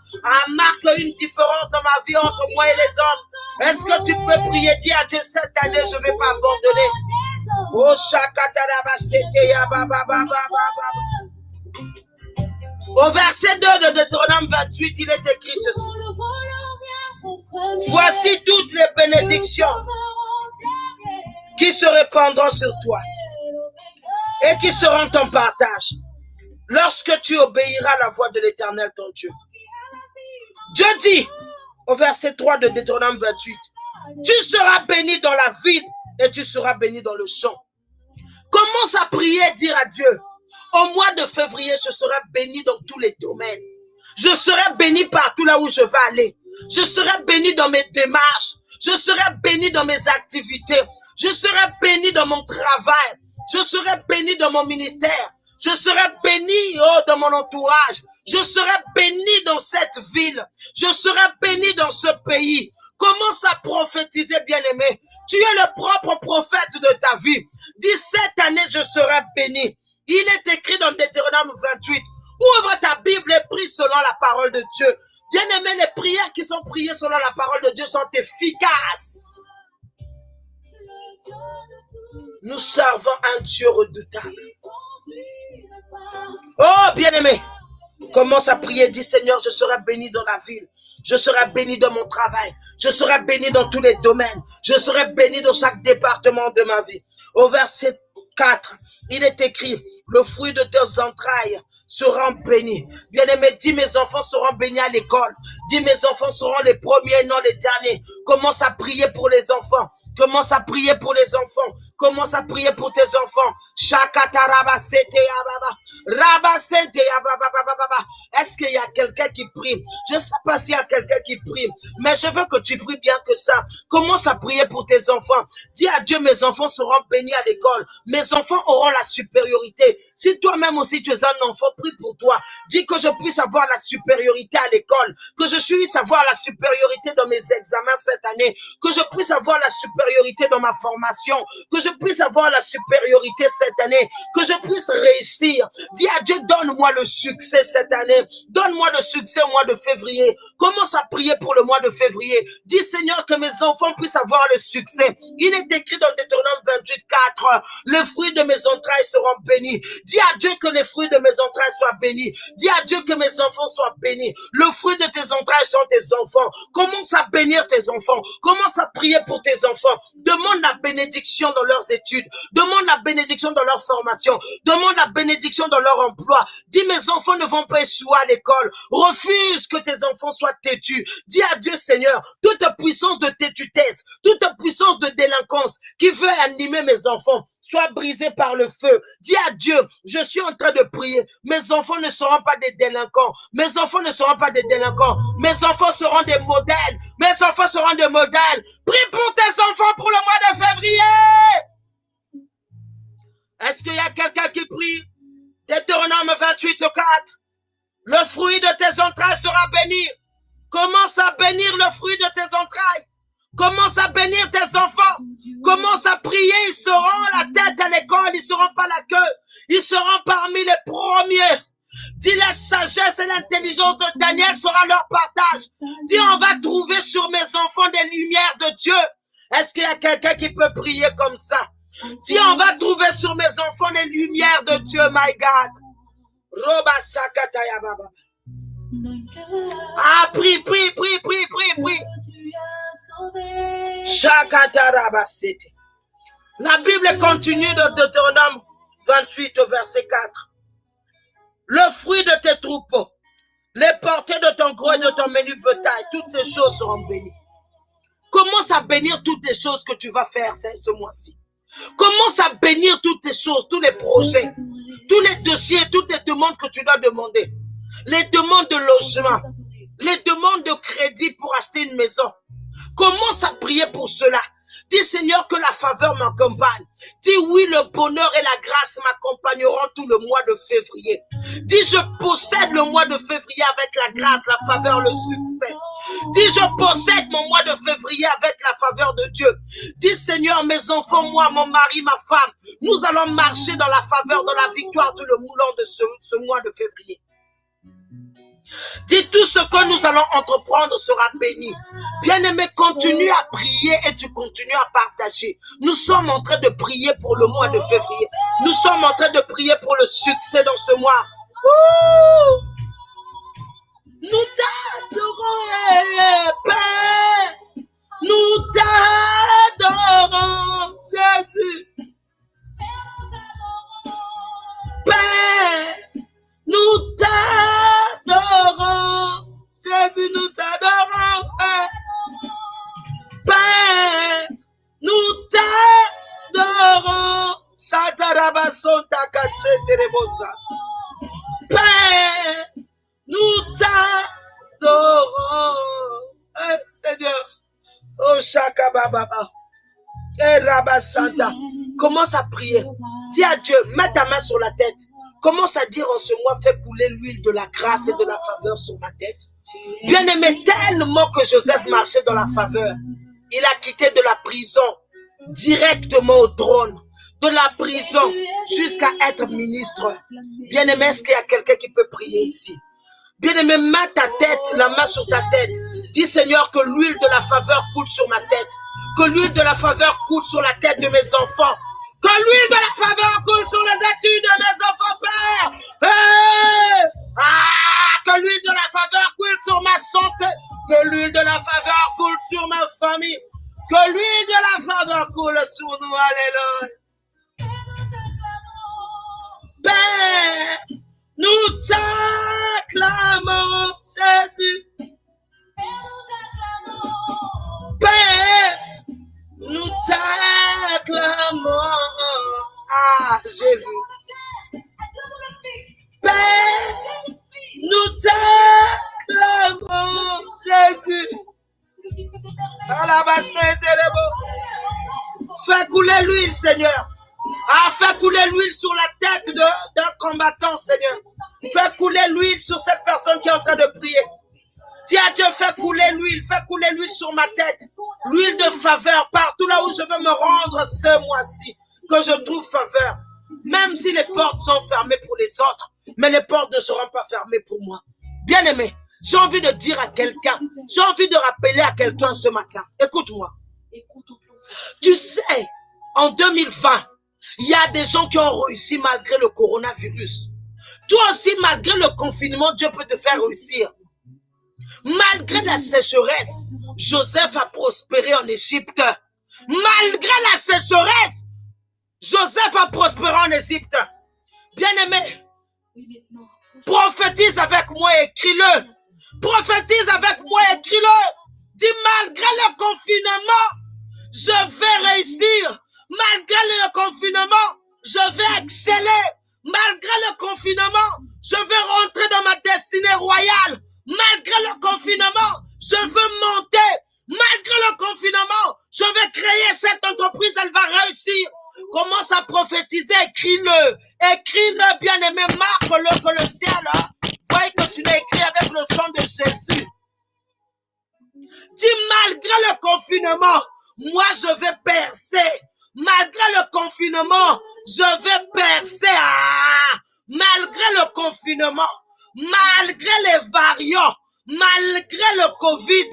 Marque une différence dans ma vie entre moi et les autres. Est-ce que tu peux prier? Dis à Dieu, cette année, je ne vais pas abandonner. Oh, au verset 2 de Deutéronome 28, il est écrit ceci. Voici toutes les bénédictions qui se répandront sur toi et qui seront ton partage lorsque tu obéiras à la voix de l'Éternel ton Dieu. Dieu dit au verset 3 de Deutéronome 28, tu seras béni dans la ville et tu seras béni dans le champ. Commence à prier, dire à Dieu, au mois de février, je serai béni dans tous les domaines. Je serai béni partout là où je vais aller. Je serai béni dans mes démarches. Je serai béni dans mes activités. Je serai béni dans mon travail. Je serai béni dans mon ministère. Je serai béni dans mon entourage. Je serai béni dans cette ville. Je serai béni dans ce pays. Commence à prophétiser, bien-aimé. Tu es le propre prophète de ta vie. Dis, cette année, je serai béni. Il est écrit dans Deutéronome 28. Ouvre ta Bible et prie selon la parole de Dieu. Bien-aimé, les prières qui sont priées selon la parole de Dieu sont efficaces. Nous servons un Dieu redoutable. Oh, bien-aimé, commence à prier. Dis, Seigneur, je serai béni dans la ville. Je serai béni dans mon travail. Je serai béni dans tous les domaines. Je serai béni dans chaque département de ma vie. Au verset 4, il est écrit, le fruit de tes entrailles seront bénis. Bien-aimé, dis mes enfants seront bénis à l'école. Dis mes enfants seront les premiers, non les derniers. Commence à prier pour les enfants. Commence à prier pour les enfants. Commence à prier pour tes enfants. Est-ce qu'il y a quelqu'un qui prie? Je ne sais pas s'il y a quelqu'un qui prie, mais je veux que tu pries bien que ça. Commence à prier pour tes enfants. Dis à Dieu, mes enfants seront bénis à l'école. Mes enfants auront la supériorité. Si toi-même aussi tu es un enfant, prie pour toi. Dis que je puisse avoir la supériorité à l'école. Que je puisse avoir la supériorité dans mes examens cette année. Que je puisse avoir la supériorité dans ma formation. Que je puisse avoir la supériorité cette année. Que je puisse réussir. Dis à Dieu, donne-moi le succès cette année. Donne-moi le succès au mois de février. Commence à prier pour le mois de février. Dis Seigneur que mes enfants puissent avoir le succès. Il est écrit dans Deutéronome 28, 4. Les fruits de mes entrailles seront bénis. Dis à Dieu que les fruits de mes entrailles soient bénis. Dis à Dieu que mes enfants soient bénis. Le fruit de tes entrailles sont tes enfants. Commence à bénir tes enfants. Commence à prier pour tes enfants. Demande la bénédiction dans leurs études. Demande la bénédiction dans leur formation. Demande la bénédiction dans leur emploi. Dis mes enfants ne vont pas échouer à l'école. Refuse que tes enfants soient têtus. Dis à Dieu Seigneur, toute puissance de têtutesse, toute puissance de délinquance qui veut animer mes enfants, soit brisée par le feu. Dis à Dieu, je suis en train de prier. Mes enfants ne seront pas des délinquants. Mes enfants ne seront pas des délinquants. Mes enfants seront des modèles. Mes enfants seront des modèles. Prie pour tes enfants pour le mois de février. Est-ce qu'il y a quelqu'un qui prie? Deutéronome 28, le 4. Le fruit de tes entrailles sera béni. Commence à bénir le fruit de tes entrailles. Commence à bénir tes enfants. Commence à prier. Ils seront la tête à l'école. Ils ne seront pas la queue. Ils seront parmi les premiers. Dis la sagesse et l'intelligence de Daniel sera leur partage. Dis on va trouver sur mes enfants des lumières de Dieu. Est-ce qu'il y a quelqu'un qui peut prier comme ça? Dis on va trouver sur mes enfants les lumières de Dieu, my God. Roba sakataya baba. Prie. La Bible continue de Deutéronome 28 au verset 4. Le fruit de tes troupeaux, les portées de ton gros et de ton menu bétail, toutes ces choses seront bénies. Commence à bénir toutes les choses que tu vas faire ce mois-ci. Commence à bénir toutes les choses, tous les projets, tous les dossiers, toutes les demandes que tu dois demander. Les demandes de logement, les demandes de crédit pour acheter une maison. Commence à prier pour cela. Dis Seigneur que la faveur m'accompagne. Dis oui, le bonheur et la grâce m'accompagneront tout le mois de février. Dis je possède le mois de février avec la grâce, la faveur, le succès. Dis je possède mon mois de février avec la faveur de Dieu. Dis Seigneur, mes enfants, moi, mon mari, ma femme, nous allons marcher dans la faveur, dans la victoire tout le long de ce mois de février. Dis tout ce que nous allons entreprendre sera béni. Bien-aimé, continue à prier et tu continues à partager. Nous sommes en train de prier pour le mois de février. Nous sommes en train de prier pour le succès dans ce mois. Ouh! Nous t'adorons, Père. Nous t'adorons, Jésus. Père, nous t'adorons. Jésus, nous t'adorons, Père. Père, nous t'adorons. Satarabasota kacheterebosa. Père, nous t'adorons. Seigneur. Oh, Shakababa. Et Rabasanta. Commence à prier. Dis à Dieu, mets ta main sur la tête. Commence à dire en ce mois, fais couler l'huile de la grâce et de la faveur sur ma tête. Bien-aimé, tellement que Joseph marchait dans la faveur. Il a quitté de la prison directement au trône. De la prison jusqu'à être ministre. Bien-aimé, est-ce qu'il y a quelqu'un qui peut prier ici? Bien-aimé, mets ta tête, la main sur ta tête. Dis Seigneur que l'huile de la faveur coule sur ma tête. Que l'huile de la faveur coule sur la tête de mes enfants. Que l'huile de la faveur coule sur les études de mes enfants, Père. Que l'huile de la faveur coule sur ma santé. Que l'huile de la faveur coule sur ma famille. Que l'huile de la faveur coule sur nous. Alléluia. Père, nous t'acclamons, Jésus. Père, nous t'acclamons. Ah, Jésus. Père, nous t'acclamons, Jésus. Fais couler l'huile, Seigneur. Fais couler l'huile sur la tête d'un combattant, Seigneur. Fais couler l'huile sur cette personne qui est en train de prier. Dis à Dieu, fais couler l'huile sur ma tête. L'huile de faveur, partout là où je veux me rendre ce mois-ci, que je trouve faveur. Même si les portes sont fermées pour les autres, mais les portes ne seront pas fermées pour moi. Bien-aimé, j'ai envie de dire à quelqu'un, j'ai envie de rappeler à quelqu'un ce matin. Écoute-moi. Tu sais, en 2020, il y a des gens qui ont réussi malgré le coronavirus. Toi aussi, malgré le confinement, Dieu peut te faire réussir. Malgré la sécheresse, Joseph a prospéré en Égypte. Malgré la sécheresse, Joseph a prospéré en Égypte. Bien-aimé, prophétise avec moi et écris-le. Prophétise avec moi et écris-le. Dis, malgré le confinement, je vais réussir. Malgré le confinement, je vais exceller. Malgré le confinement, je vais rentrer dans ma destinée royale. Malgré le confinement, je veux monter. Malgré le confinement, je vais créer cette entreprise, elle va réussir. Commence à prophétiser, écris-le. Écris-le, bien-aimé, marque-le, que le ciel, voyez que tu l'as écrit avec le sang de Jésus. Dis, malgré le confinement, moi je vais percer. Malgré le confinement, je vais percer. Malgré le confinement, malgré les variants, malgré le Covid,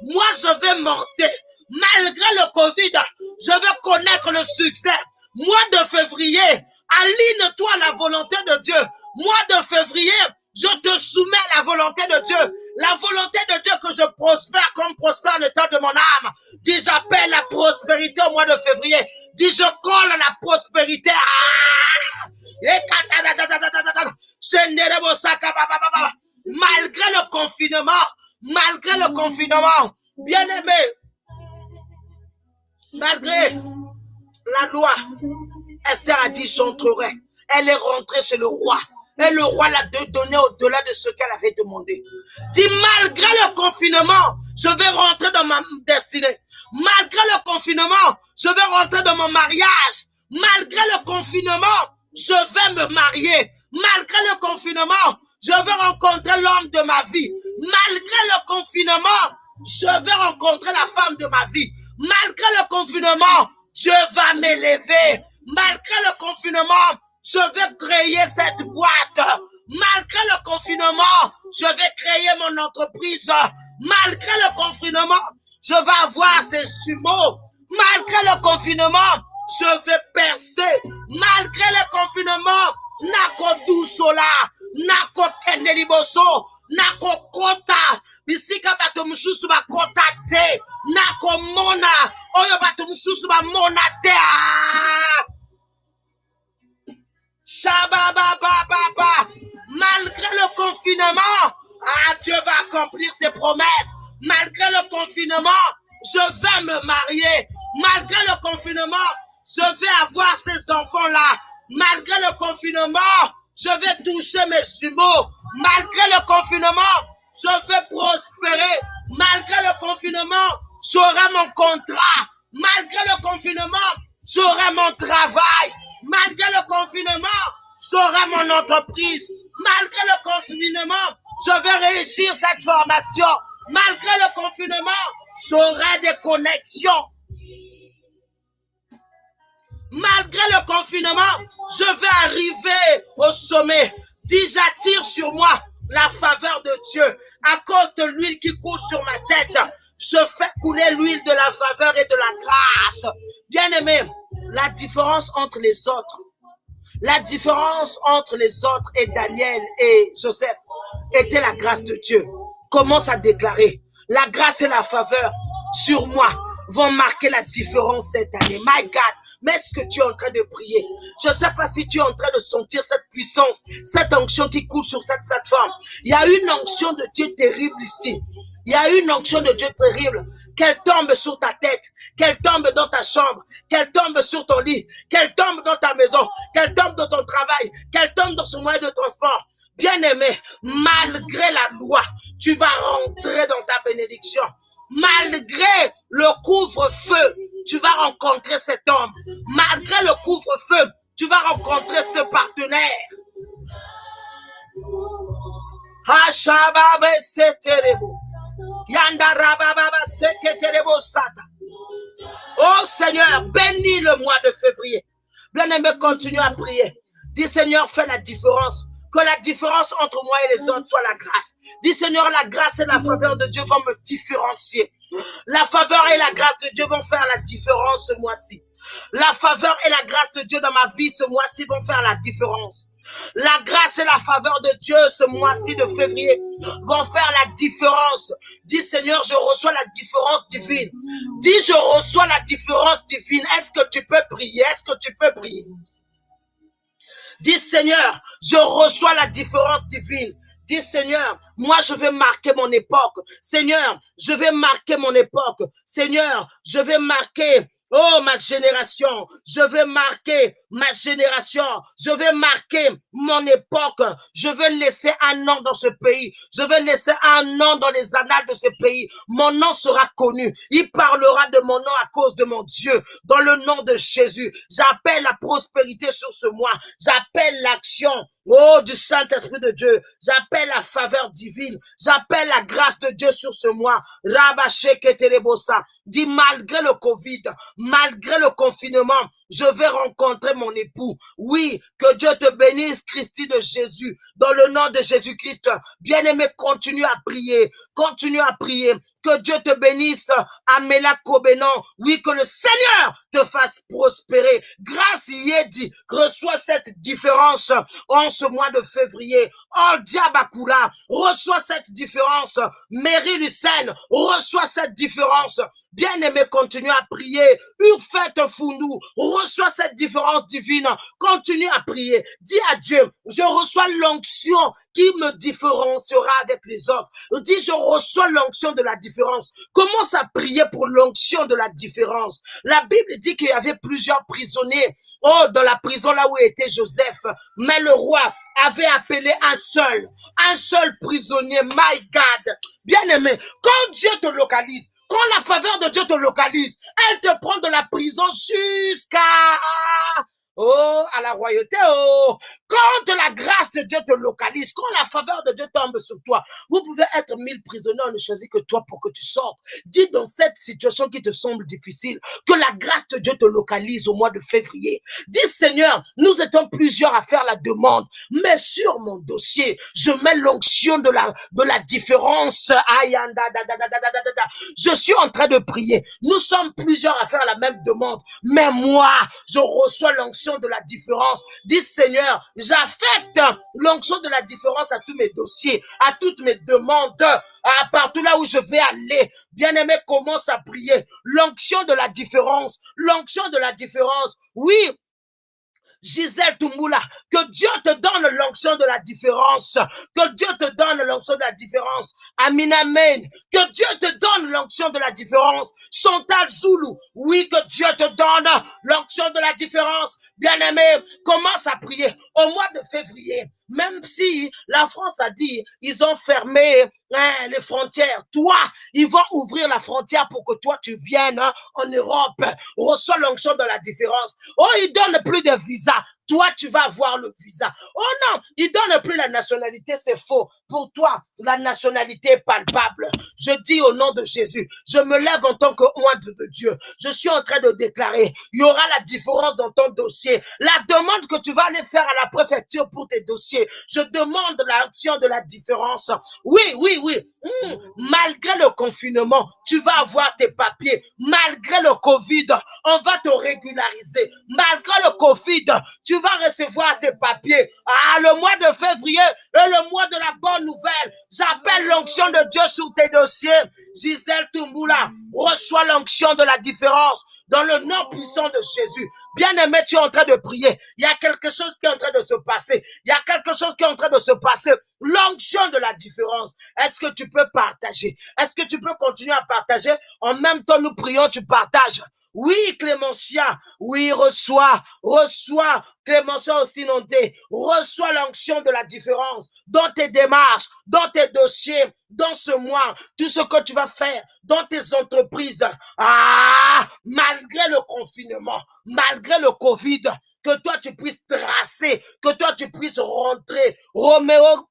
moi je vais monter. Malgré le Covid, je vais connaître le succès. Mois de février, aligne-toi à la volonté de Dieu. Mois de février, je te soumets à la volonté de Dieu. La volonté de Dieu que je prospère comme prospère le temps de mon âme. Dis, j'appelle la prospérité au mois de février. Dis, je colle à la prospérité. Malgré le confinement, bien aimé, malgré la loi, Esther a dit, j'entrerai. Elle est rentrée chez le roi. Et le roi l'a donné au-delà de ce qu'elle avait demandé. Dis, malgré le confinement, je vais rentrer dans ma destinée. Malgré le confinement, je vais rentrer dans mon mariage. Malgré le confinement, je vais me marier. Malgré le confinement, je vais rencontrer l'homme de ma vie. Malgré le confinement, je vais rencontrer la femme de ma vie. Malgré le confinement, Dieu va m'élever. Malgré le confinement, je vais créer cette boîte. Malgré le confinement, je vais créer mon entreprise. Malgré le confinement, je vais avoir ces jumeaux. Malgré le confinement, je vais percer. Malgré le confinement, nako dousola, nako kendeliboso, nako kota, bisika bato mususu ba kota te, nako mona, oyo bato mususu ba mona te. Shababababa. Malgré le confinement, Dieu va accomplir ses promesses. Malgré le confinement, je vais me marier. Malgré le confinement, je vais avoir ces enfants-là. Malgré le confinement, je vais toucher mes jumeaux. Malgré le confinement, je vais prospérer. Malgré le confinement, j'aurai mon contrat. Malgré le confinement, j'aurai mon travail. Malgré le confinement, j'aurai mon entreprise. Malgré le confinement, je vais réussir cette formation. Malgré le confinement, j'aurai des connexions. Malgré le confinement, je vais arriver au sommet. Si j'attire sur moi la faveur de Dieu, à cause de l'huile qui coule sur ma tête, je fais couler l'huile de la faveur et de la grâce. Bien-aimé, la différence entre les autres, et Daniel et Joseph était la grâce de Dieu. Commence à déclarer, la grâce et la faveur sur moi vont marquer la différence cette année. My God, mais est-ce que tu es en train de prier? Je ne sais pas si tu es en train de sentir cette puissance, cette onction qui coule sur cette plateforme. Il y a une onction de Dieu terrible ici. Il y a une onction de Dieu terrible. Qu'elle tombe sur ta tête, qu'elle tombe dans ta chambre, qu'elle tombe sur ton lit, qu'elle tombe dans ta maison, qu'elle tombe dans ton travail, qu'elle tombe dans son moyen de transport. Bien-aimé, malgré la loi, tu vas rentrer dans ta bénédiction. Malgré le couvre-feu, tu vas rencontrer cet homme. Malgré le couvre-feu, tu vas rencontrer ce partenaire. Oh Seigneur, bénis le mois de février. Bien-aimé, continue à prier. Dis Seigneur, fais la différence. Que la différence entre moi et les autres soit la grâce. Dis Seigneur, la grâce et la faveur de Dieu vont me différencier. La faveur et la grâce de Dieu vont faire la différence ce mois-ci. La faveur et la grâce de Dieu dans ma vie ce mois-ci vont faire la différence. La grâce et la faveur de Dieu ce mois-ci de février vont faire la différence. Dis Seigneur, je reçois la différence divine. Dis, je reçois la différence divine. Est-ce que tu peux prier? Est-ce que tu peux prier? Dis Seigneur, je reçois la différence divine. Dis Seigneur, moi je vais marquer mon époque. Seigneur, je vais marquer mon époque. Seigneur, je vais marquer, oh ma génération. Je vais marquer ma génération. Je vais marquer mon époque. Je vais laisser un nom dans ce pays. Je vais laisser un nom dans les annales de ce pays. Mon nom sera connu. Il parlera de mon nom à cause de mon Dieu. Dans le nom de Jésus, j'appelle la prospérité sur ce mois. J'appelle l'action, oh, du Saint-Esprit de Dieu. J'appelle la faveur divine. J'appelle la grâce de Dieu sur ce mois. Rabaché Keterebosa. Dis, malgré le Covid, malgré le confinement, je vais rencontrer mon époux. Oui, que Dieu te bénisse, Christi de Jésus. Dans le nom de Jésus-Christ, bien-aimé, continue à prier. Continue à prier. Que Dieu te bénisse. Amela Kobenan. Oui, que le Seigneur te fasse prospérer. Grâce y est dit. Reçois cette différence en ce mois de février. Oh, Diabakula, reçois cette différence. Mairie Lucène, reçois cette différence. Bien-aimé, continue à prier. Urfette Fundou, reçois cette différence divine. Continue à prier. Dis à Dieu, je reçois l'onction qui me différenciera avec les autres. Dis, je reçois l'onction de la différence. Commence à prier pour l'onction de la différence. La Bible dit qu'il y avait plusieurs prisonniers. Oh, dans la prison là où était Joseph. Mais le roi avait appelé un seul prisonnier. My God. Bien-aimé, quand Dieu te localise, quand la faveur de Dieu te localise, elle te prend de la prison jusqu'à à la royauté. Quand la grâce de Dieu te localise, quand la faveur de Dieu tombe sur toi, vous pouvez être 1000 prisonniers, on ne choisit que toi pour que tu sortes. Dis dans cette situation qui te semble difficile, que la grâce de Dieu te localise au mois de février. Dis, Seigneur, nous étions plusieurs à faire la demande, mais sur mon dossier, je mets l'onction de la différence. Je suis en train de prier. Nous sommes plusieurs à faire la même demande, mais moi, je reçois l'onction de la différence. Dis, Seigneur, j'affecte l'onction de la différence à tous mes dossiers, à toutes mes demandes, à partout là où je vais aller. Bien-aimé, commence à prier. L'onction de la différence. L'onction de la différence. Oui. Gisèle Toumoula, que Dieu te donne l'onction de la différence. Que Dieu te donne l'onction de la différence. Amin, amen. Que Dieu te donne l'onction de la différence. Chantal Zoulou, oui, que Dieu te donne l'onction de la différence. Bien-aimé, commence à prier au mois de février. Même si la France a dit, ils ont fermé les frontières. Toi, ils vont ouvrir la frontière pour que toi, tu viennes en Europe. Reçois l'onction de la différence. Oh, ils donnent plus de visa. Toi, tu vas avoir le visa. Oh non, ils donnent plus la nationalité, c'est faux. Pour toi, la nationalité est palpable. Je dis au nom de Jésus, je me lève en tant que ointe de Dieu. Je suis en train de déclarer, il y aura la différence dans ton dossier. La demande que tu vas aller faire à la préfecture pour tes dossiers, je demande l'action de la différence. Oui. Malgré le confinement, tu vas avoir tes papiers. Malgré le Covid, on va te régulariser. Malgré le Covid, tu vas recevoir tes papiers. Le mois de février est le mois de la bonne nouvelle. J'appelle l'onction de Dieu sur tes dossiers. Gisèle Toumoula, reçois l'onction de la différence dans le nom puissant de Jésus. Bien-aimé, tu es en train de prier. Il y a quelque chose qui est en train de se passer. Il y a quelque chose qui est en train de se passer. L'onction de la différence. Est-ce que tu peux partager? Est-ce que tu peux continuer à partager? En même temps, nous prions, tu partages. Oui, Clémentia. Oui, reçois. Clémentia aussi noté. Reçois l'onction de la différence dans tes démarches, dans tes dossiers, dans ce mois, tout ce que tu vas faire dans tes entreprises. Malgré le confinement, malgré le Covid, que toi tu puisses tracer, que toi tu puisses rentrer. Roméo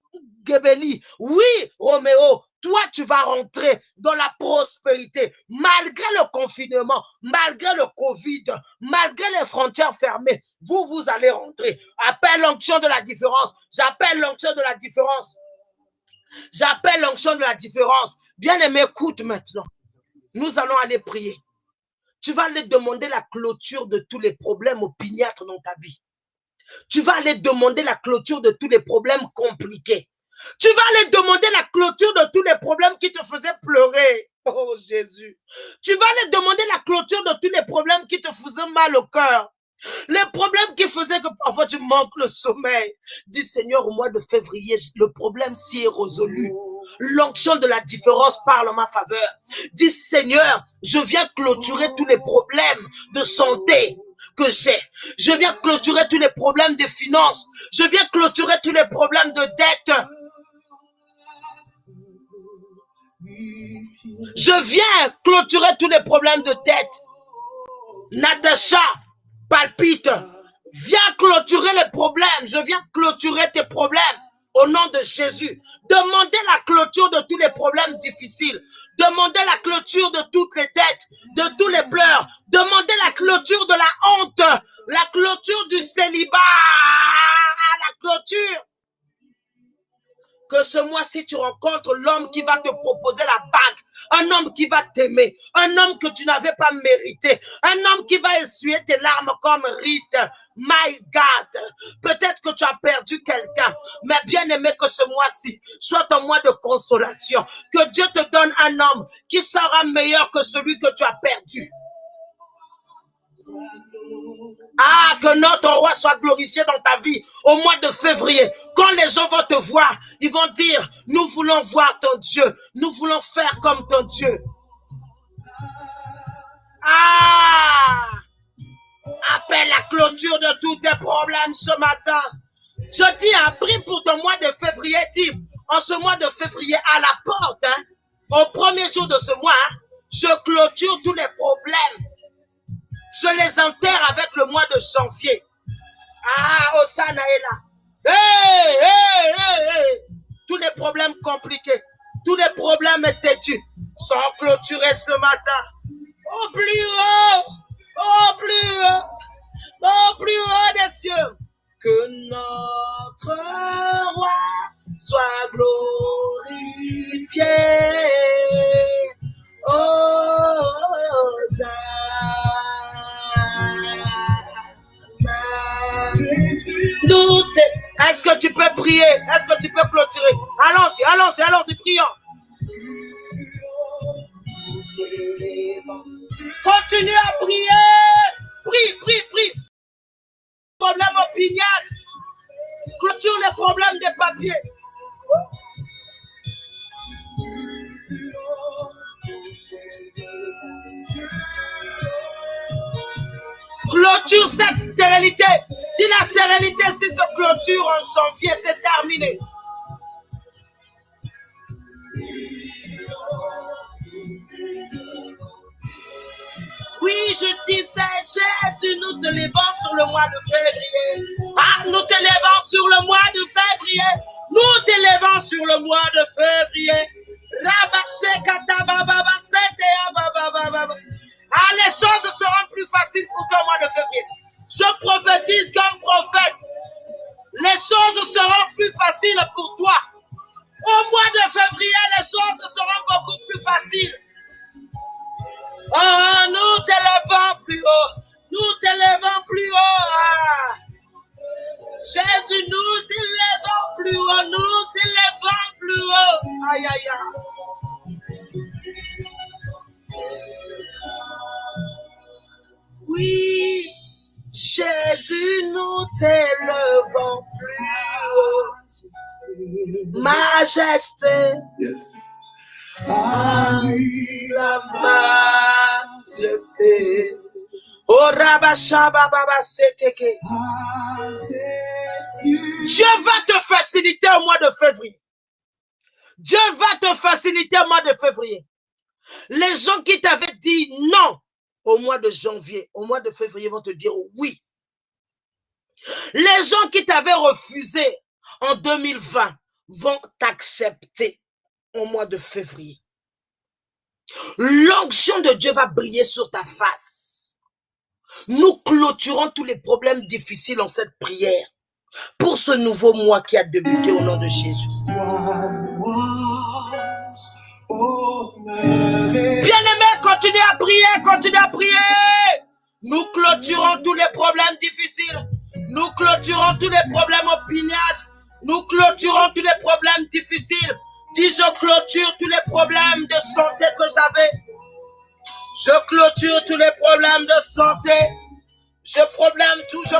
Gebeli, oui, Roméo, toi tu vas rentrer dans la prospérité, malgré le confinement, malgré le Covid, malgré les frontières fermées, vous allez rentrer. Appelle l'onction de la différence, j'appelle l'onction de la différence. J'appelle l'onction de la différence. Bien-aimé, écoute maintenant. Nous allons aller prier. Tu vas aller demander la clôture de tous les problèmes opiniâtres dans ta vie. Tu vas aller demander la clôture de tous les problèmes compliqués. Tu vas aller demander la clôture de tous les problèmes qui te faisaient pleurer. Oh Jésus. Tu vas aller demander la clôture de tous les problèmes qui te faisaient mal au cœur. Les problèmes qui faisaient que parfois tu manques le sommeil. Dis Seigneur, au mois de février, le problème s'y est résolu. L'onction de la différence parle en ma faveur. Dis Seigneur, je viens clôturer tous les problèmes de santé que j'ai. Je viens clôturer tous les problèmes de finances. Je viens clôturer tous les problèmes de dette. Je viens clôturer tous les problèmes de dette. Natacha palpite. Viens clôturer les problèmes. Je viens clôturer tes problèmes. Au nom de Jésus. Demandez la clôture de tous les problèmes difficiles. Demandez la clôture de toutes les dettes, de tous les pleurs. Demandez la clôture de la honte. La clôture du célibat. La clôture. Que ce mois-ci, tu rencontres l'homme qui va te proposer la bague. un homme qui va t'aimer, un homme que tu n'avais pas mérité, un homme qui va essuyer tes larmes comme Rite. My God, peut-être que tu as perdu quelqu'un, mais bien aimé que ce mois-ci soit un mois de consolation, que Dieu te donne un homme qui sera meilleur que celui que tu as perdu. Ah, que notre roi soit glorifié dans ta vie au mois de février. Quand les gens vont te voir, ils vont dire, nous voulons voir ton Dieu, nous voulons faire comme ton Dieu. Ah, appelle la clôture de tous tes problèmes ce matin. Je dis, prie pour ton mois de février. Dis, en ce mois de février, à la porte, au premier jour de ce mois, je clôture tous les problèmes. Je les enterre avec le mois de janvier. Ah, Osana est là. Hey. Tous les problèmes compliqués, tous les problèmes têtus sont clôturés ce matin. Au plus haut, au plus haut, au plus haut des cieux. Que notre roi soit glorifié. Est-ce que tu peux prier? Est-ce que tu peux clôturer? Allons-y, prions. Continue à prier. Prie. Problème opiniâtre. Clôture les problèmes des papiers. Clôture cette stérilité. Si la stérilité, si se clôture en janvier, c'est terminé. Oui, je disais, Jésus, nous te levons sur le mois de février. Ah, nous te levons sur le mois de février. Nous te levons sur le mois de février. Ah, les choses seront plus faciles pour toi au mois de février. Je prophétise comme prophète. Les choses seront plus faciles pour toi. Au mois de février, les choses seront beaucoup plus faciles. Oh, nous t'élevons plus haut. Nous t'élevons plus haut. Ah. Jésus, nous t'élevons plus haut. Nous t'élevons plus haut. Aïe, aïe, aïe. Oui, Jésus, nous t'élevons plus haut. Majesté. Yes. La majesté. Oh, Rabashaba Baba Seteke. Dieu va te faciliter au mois de février. Dieu va te faciliter au mois de février. Les gens qui t'avaient dit non au mois de janvier, au mois de février vont te dire oui. Les gens qui t'avaient refusé en 2020 vont t'accepter au mois de février. L'onction de Dieu va briller sur ta face. Nous clôturons tous les problèmes difficiles en cette prière pour ce nouveau mois qui a débuté au nom de Jésus. Bien-aimé, continuez à prier, Nous clôturons tous les problèmes difficiles. Nous clôturons tous les problèmes opiniâtres. Nous clôturons tous les problèmes difficiles. Dis, je clôture tous les problèmes de santé que j'avais. Je clôture tous les problèmes de santé. Je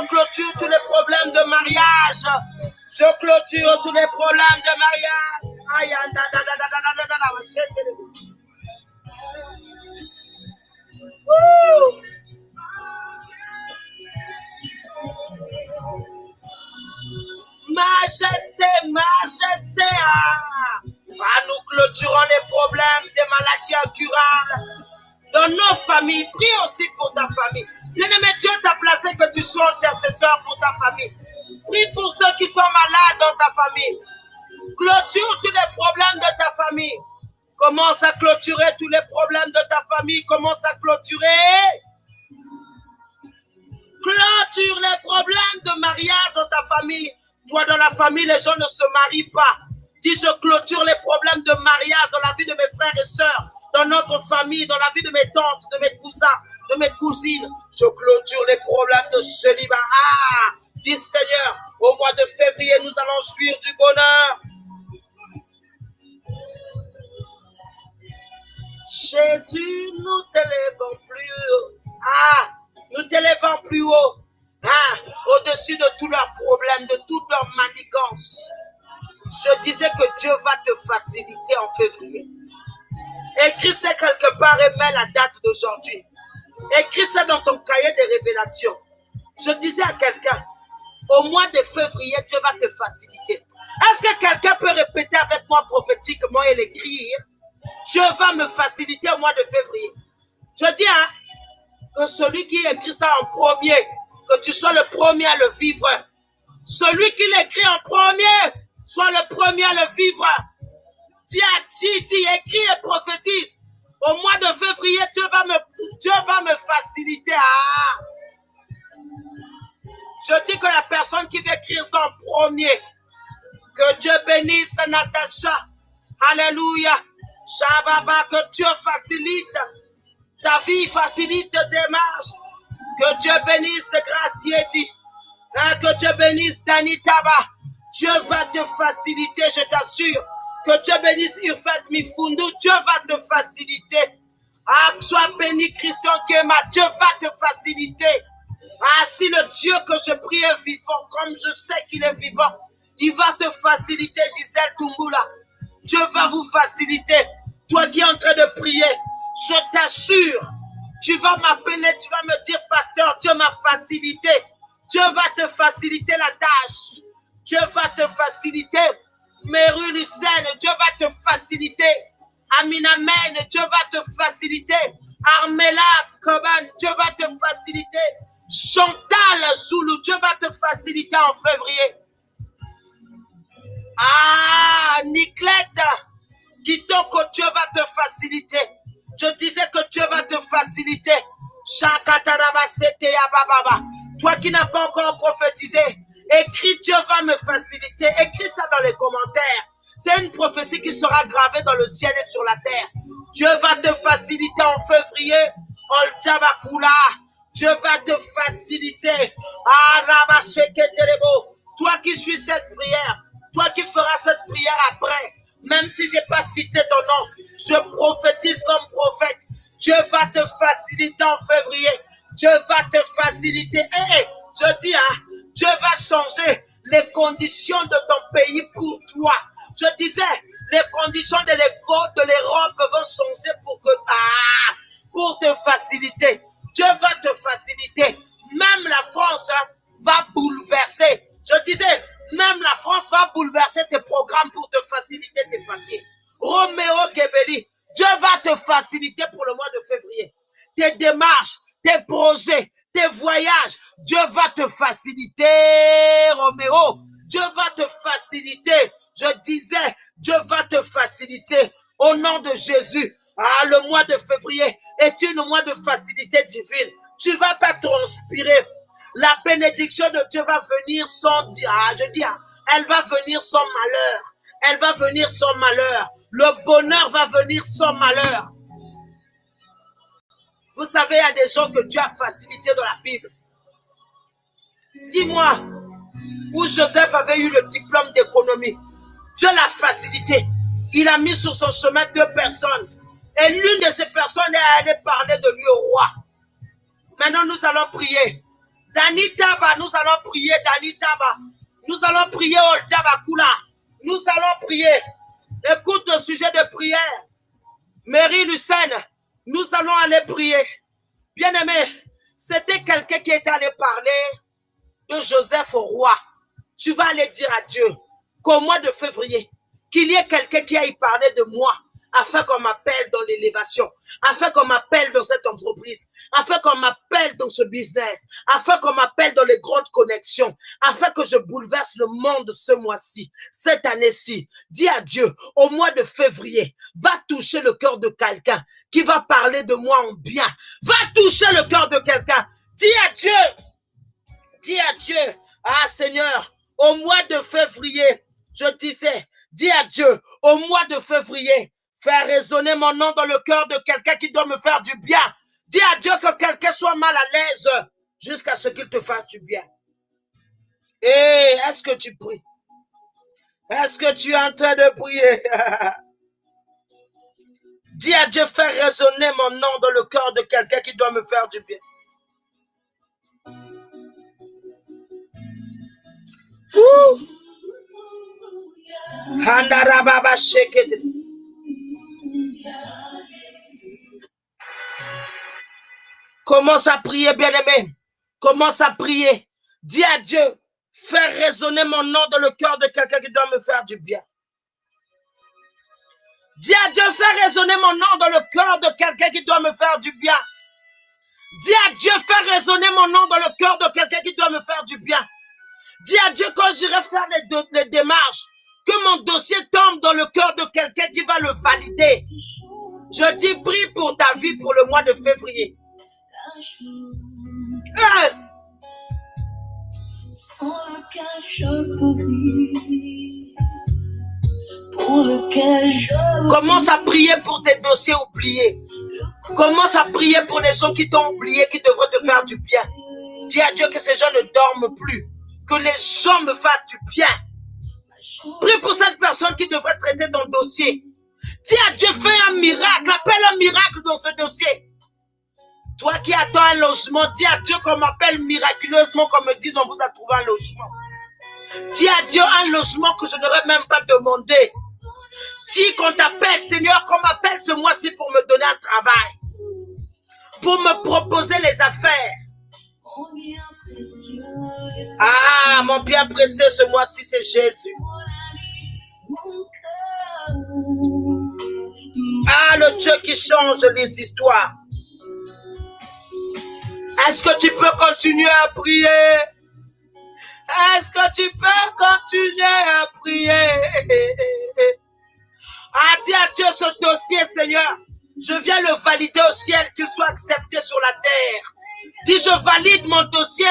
clôture tous les problèmes de mariage. Je clôture tous les problèmes de mariage. Aïe, Majesté. Ah, nous clôturons les problèmes des maladies incurables dans nos familles. Prie aussi pour ta famille. Bien-aimé, Dieu t'a placé que tu sois intercesseur pour ta famille. Prie pour ceux qui sont malades dans ta famille. Clôture tous les problèmes de ta famille. Commence à clôturer tous les problèmes de ta famille. Commence à clôturer. Clôture les problèmes de mariage dans ta famille. Toi, dans la famille, les gens ne se marient pas. Dis, je clôture les problèmes de mariage dans la vie de mes frères et sœurs. dans notre famille, dans la vie de mes tantes, de mes cousins, de mes cousines. Je clôture les problèmes de célibat. Ah, dis Seigneur, au mois de février, nous allons jouir du bonheur. Jésus, nous t'élèvons plus haut. Ah, nous t'élèvons plus haut. Ah, au-dessus de tous leurs problèmes, de toutes leurs manigances. Je disais que Dieu va te faciliter en février. Écris ça quelque part et mets la date d'aujourd'hui. Écris ça dans ton cahier de révélation. Je disais à quelqu'un, au mois de février, Dieu va te faciliter. Est-ce que quelqu'un peut répéter avec moi prophétiquement et l'écrire? Dieu va me faciliter au mois de février. Je dis que celui qui écrit ça en premier, que tu sois le premier à le vivre. Celui qui l'écrit en premier, soit le premier à le vivre. Dis, écris et prophétise. Au mois de février, Dieu va me faciliter. Ah. Je dis que la personne qui va écrire ça en premier, que Dieu bénisse Natacha. Alléluia. Shababa, que Dieu facilite ta vie, facilite tes démarches. Que Dieu bénisse Gracieti. Que Dieu bénisse Danitaba. Dieu va te faciliter, je t'assure. Que Dieu bénisse Irfat Mifundu. Dieu va te faciliter. Ah, sois béni Christian Kema. Dieu va te faciliter. Ah, si le Dieu que je prie est vivant, comme je sais qu'il est vivant, il va te faciliter, Gisèle Tumbula. Dieu va vous faciliter. Toi qui es en train de prier, je t'assure, tu vas m'appeler, tu vas me dire, pasteur, Dieu m'a facilité. Dieu va te faciliter la tâche. Dieu va te faciliter. Meru Lucène, Dieu va te faciliter. Aminamen, Dieu va te faciliter. Armela Koban, Dieu va te faciliter. Chantal Zulu, Dieu va te faciliter en février. Ah, Niclette, Kitoko, Dieu va te faciliter. Je disais que Dieu va te faciliter. Toi qui n'as pas encore prophétisé, écris Dieu va me faciliter. Écris ça dans les commentaires. C'est une prophétie qui sera gravée dans le ciel et sur la terre. Dieu va te faciliter en février. Olchabakula. Dieu va te faciliter. Toi qui suis cette prière, toi qui feras cette prière après, même si je n'ai pas cité ton nom, je prophétise comme prophète. Dieu va te faciliter en février. Dieu va te faciliter. Je dis, Dieu va changer les conditions de ton pays pour toi. Je disais, les conditions de l'Europe vont changer pour te faciliter. Dieu va te faciliter. Même la France va bouleverser. Je disais, même la France va bouleverser ses programmes pour te faciliter tes papiers. Roméo Kebeli, Dieu va te faciliter pour le mois de février. Tes démarches, tes projets, tes voyages, Dieu va te faciliter, Roméo. Dieu va te faciliter. Je disais, Dieu va te faciliter au nom de Jésus. Le mois de février est un mois de facilité divine. Tu ne vas pas transpirer. La bénédiction de Dieu va venir sans elle va venir sans malheur. Elle va venir sans malheur. Le bonheur va venir sans malheur. Vous savez, il y a des gens que Dieu a facilité dans la Bible. Dis-moi, où Joseph avait eu le diplôme d'économie, Dieu l'a facilité. Il a mis sur son chemin 2 personnes. Et l'une de ces personnes est allée parler de lui au roi. Maintenant, nous allons prier. Danitaba, nous allons prier. Danitaba, nous allons prier au Djabakula. Nous allons prier. Écoute le sujet de prière. Mary Lucène, nous allons aller prier. Bien-aimé, c'était quelqu'un qui est allé parler de Joseph au roi. Tu vas aller dire à Dieu qu'au mois de février, qu'il y ait quelqu'un qui aille parler de moi, afin qu'on m'appelle dans l'élévation, afin qu'on m'appelle dans cette entreprise, afin qu'on m'appelle dans ce business, afin qu'on m'appelle dans les grandes connexions, afin que je bouleverse le monde ce mois-ci, cette année-ci. Dis à Dieu, au mois de février, va toucher le cœur de quelqu'un qui va parler de moi en bien. Va toucher le cœur de quelqu'un. Dis à Dieu, Seigneur, au mois de février, je disais, dis à Dieu, au mois de février, faire résonner mon nom dans le cœur de quelqu'un qui doit me faire du bien. Dis à Dieu que quelqu'un soit mal à l'aise jusqu'à ce qu'il te fasse du bien. Et est-ce que tu pries? Est-ce que tu es en train de prier? Dis à Dieu, faire résonner mon nom dans le cœur de quelqu'un qui doit me faire du bien. Commence à prier, bien-aimé. Commence à prier. Dis à Dieu, faire résonner mon nom dans le cœur de quelqu'un qui doit me faire du bien. Dis à Dieu, faire résonner mon nom dans le cœur de quelqu'un qui doit me faire du bien. Dis à Dieu, faire résonner mon nom dans le cœur de quelqu'un qui doit me faire du bien. Dis à Dieu, quand j'irai faire les démarches, que mon dossier tombe dans le cœur de quelqu'un qui va le valider. Je dis, prie pour ta vie pour le mois de février. Commence à prier pour tes dossiers oubliés. Commence à prier pour les gens qui t'ont oublié, qui devraient te faire du bien. Dis à Dieu que ces gens ne dorment plus. Que les gens me fassent du bien. Prie pour cette personne qui devrait traiter ton dossier. Dis à Dieu, fais un miracle. Appelle un miracle dans ce dossier. Toi qui attends un logement, dis à Dieu qu'on m'appelle miraculeusement, qu'on me dise on vous a trouvé un logement. Dis à Dieu un logement que je n'aurais même pas demandé. Dis qu'on t'appelle, Seigneur, qu'on m'appelle ce mois-ci pour me donner un travail. Pour me proposer les affaires. Ah, mon bien précieux ce mois-ci, c'est Jésus. Ah, le Dieu qui change les histoires. Est-ce que tu peux continuer à prier? Est-ce que tu peux continuer à prier? Ah, dis à Dieu ce dossier, Seigneur. Je viens le valider au ciel, qu'il soit accepté sur la terre. Dis, je valide mon dossier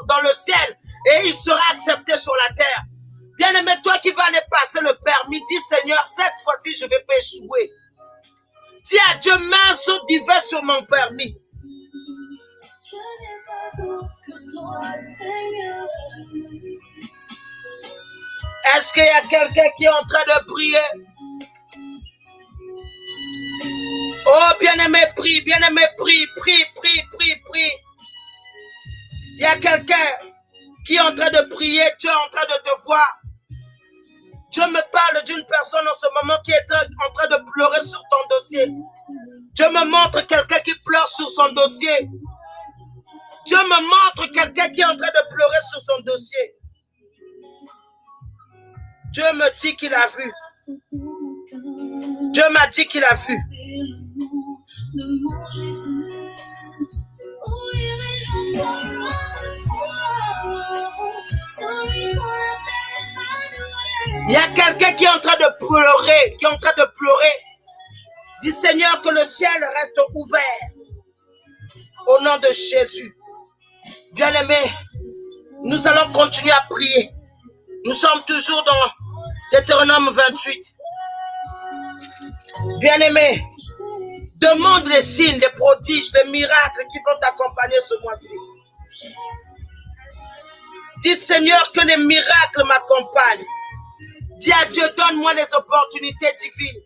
dans le ciel et il sera accepté sur la terre. Bien-aimé, toi qui vas aller passer le permis, dis, Seigneur, cette fois-ci, je ne vais pas échouer. Dis à Dieu, mets un saut divin sur mon permis. Est-ce qu'il y a quelqu'un qui est en train de prier? Oh, bien-aimé, prie, bien-aimé, prie, prie, prie, prie, prie. Il y a quelqu'un qui est en train de prier, tu es en train de te voir. Dieu me parle d'une personne en ce moment qui est en train de pleurer sur ton dossier. Dieu me montre quelqu'un qui pleure sur son dossier. Dieu me montre quelqu'un qui est en train de pleurer sur son dossier. Dieu me dit qu'il a vu. Dieu m'a dit qu'il a vu. Il y a quelqu'un qui est en train de pleurer, Dis Seigneur que le ciel reste ouvert. Au nom de Jésus. Bien-aimé, nous allons continuer à prier. Nous sommes toujours dans Deutéronome 28. Bien-aimé, demande les signes, les prodiges, les miracles qui vont t'accompagner ce mois-ci. Dis Seigneur que les miracles m'accompagnent. Dis à Dieu, donne-moi les opportunités divines.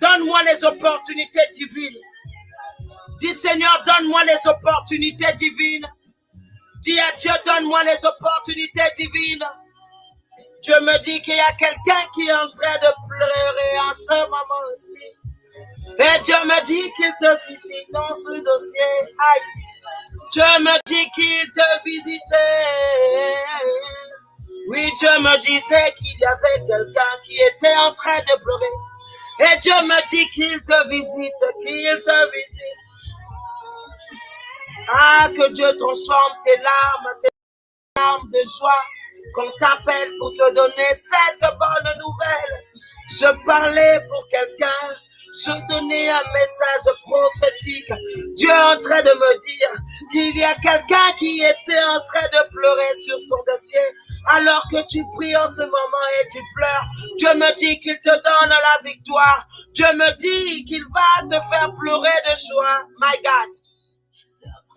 Donne-moi les opportunités divines. Dis Seigneur, donne-moi les opportunités divines. Dis à Dieu, donne-moi les opportunités divines. Dieu me dit qu'il y a quelqu'un qui est en train de pleurer en ce moment aussi. Et Dieu me dit qu'il te visite dans ce dossier. Aïe. Dieu me dit qu'il te visitait. Oui, Dieu me disait qu'il y avait quelqu'un qui était en train de pleurer. Et Dieu me dit qu'il te visite, qu'il te visite. Ah, que Dieu transforme tes larmes de joie, qu'on t'appelle pour te donner cette bonne nouvelle. Je parlais pour quelqu'un Je donnais un message prophétique. Dieu est en train de me dire qu'il y a quelqu'un qui était en train de pleurer sur son dossier. Alors que tu pries en ce moment et tu pleures, Dieu me dit qu'il te donne la victoire. Dieu me dit qu'il va te faire pleurer de joie. My God.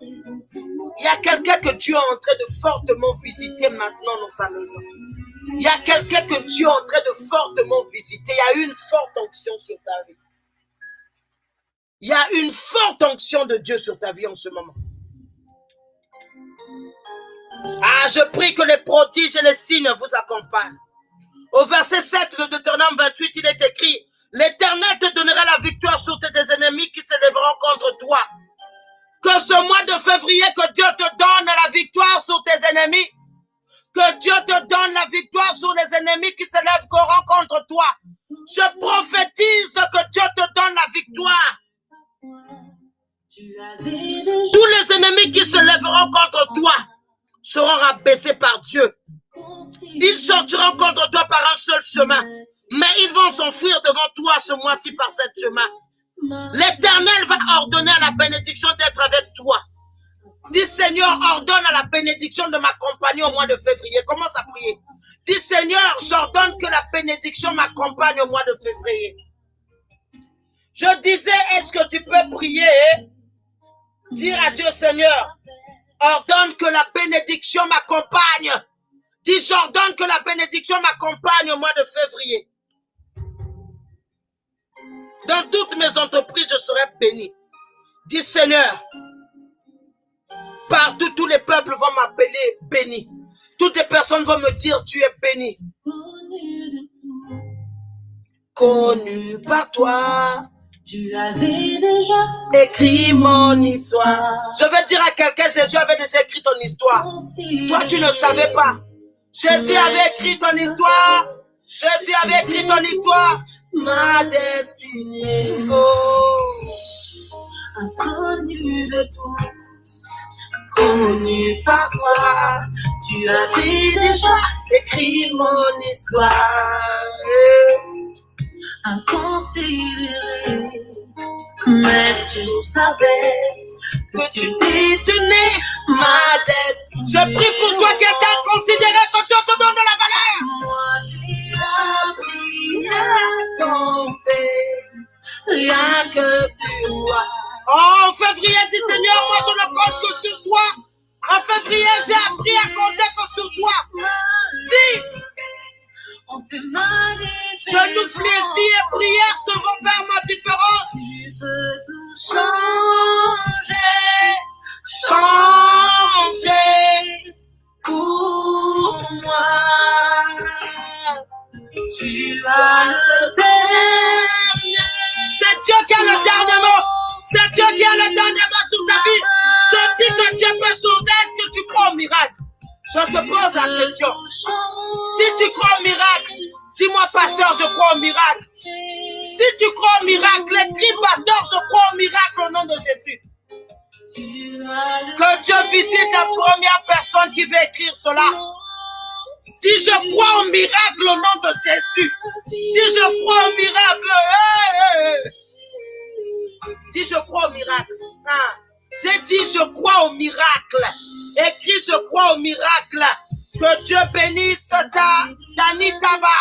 Il y a quelqu'un que Dieu est en train de fortement visiter maintenant dans sa maison. Il y a quelqu'un que Dieu est en train de fortement visiter. Il y a une forte onction sur ta vie. Il y a une forte onction de Dieu sur ta vie en ce moment. Ah, je prie que les prodiges et les signes vous accompagnent. Au verset 7 de Deutéronome 28, il est écrit: l'Éternel te donnera la victoire sur tes ennemis qui se lèveront contre toi. Que ce mois de février, que Dieu te donne la victoire sur tes ennemis. Que Dieu te donne la victoire sur les ennemis qui se lèveront contre toi. Je prophétise que Dieu te donne la victoire. Tous les ennemis qui se lèveront contre toi seront rabaissés par Dieu. Ils sortiront contre toi par un seul chemin, mais ils vont s'enfuir devant toi ce mois-ci par ce chemin. L'Éternel va ordonner à la bénédiction d'être avec toi. Dis Seigneur, ordonne à la bénédiction de m'accompagner au mois de février. Commence à prier. Dis Seigneur, j'ordonne que la bénédiction m'accompagne au mois de février. Je disais, est-ce que tu peux prier? Dire à Dieu, Seigneur, ordonne que la bénédiction m'accompagne. Dis, j'ordonne que la bénédiction m'accompagne au mois de février. Dans toutes mes entreprises, je serai béni. Dis, Seigneur, partout, tous les peuples vont m'appeler béni. Toutes les personnes vont me dire, tu es béni. Connu par toi. Tu avais déjà écrit mon histoire. Je vais dire à quelqu'un, Jésus avait déjà écrit ton histoire. Toi, tu ne savais pas. Jésus avait écrit ton histoire. Jésus avait écrit ton histoire. Ma destinée. Oh. Inconnu de tous, connu par toi. Tu avais déjà écrit mon histoire. Inconsidéré, mais tu savais que tu détenais ma destinée. Je prie pour toi, quelqu'un considéré que Dieu te donne de la valeur. Moi, j'ai appris à compter, rien que sur toi. Oh, en février, dis Seigneur, moi je ne compte que sur toi. En février, j'ai appris à compter que sur toi. Dis. On fait mal genoux fléchis et prières se vont faire ma différence. Tu peux tout changer pour moi. Tu as le dernier. C'est Dieu qui a le dernier mot. C'est Dieu qui a le dernier mot sur ta vie. Je dis que Dieu peut changer. Est-ce que tu crois au miracle? Je te pose la question. Si tu crois au miracle, dis-moi, pasteur, je crois au miracle. Si tu crois au miracle, écris, pasteur, je crois au miracle au nom de Jésus. Que Dieu visite la première personne qui veut écrire cela. Si je crois au miracle au nom de Jésus. Si je crois au miracle. Si je crois au miracle. J'ai dit, je crois au miracle. Écris, je crois au miracle. Que Dieu bénisse Dani Taba.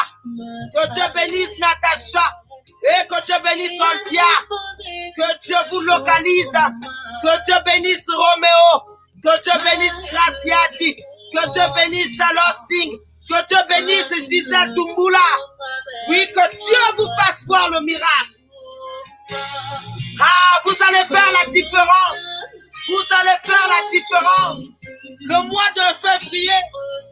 Que Dieu bénisse Natacha. Et que Dieu bénisse Antia. Que Dieu vous localise. Que Dieu bénisse Roméo. Que Dieu bénisse Graciati. Que Dieu bénisse Charlotte Singh. Que Dieu bénisse Gisèle Doumbula. Oui, que Dieu vous fasse voir le miracle. Ah, vous allez faire la différence. Vous allez faire la différence. Le mois de février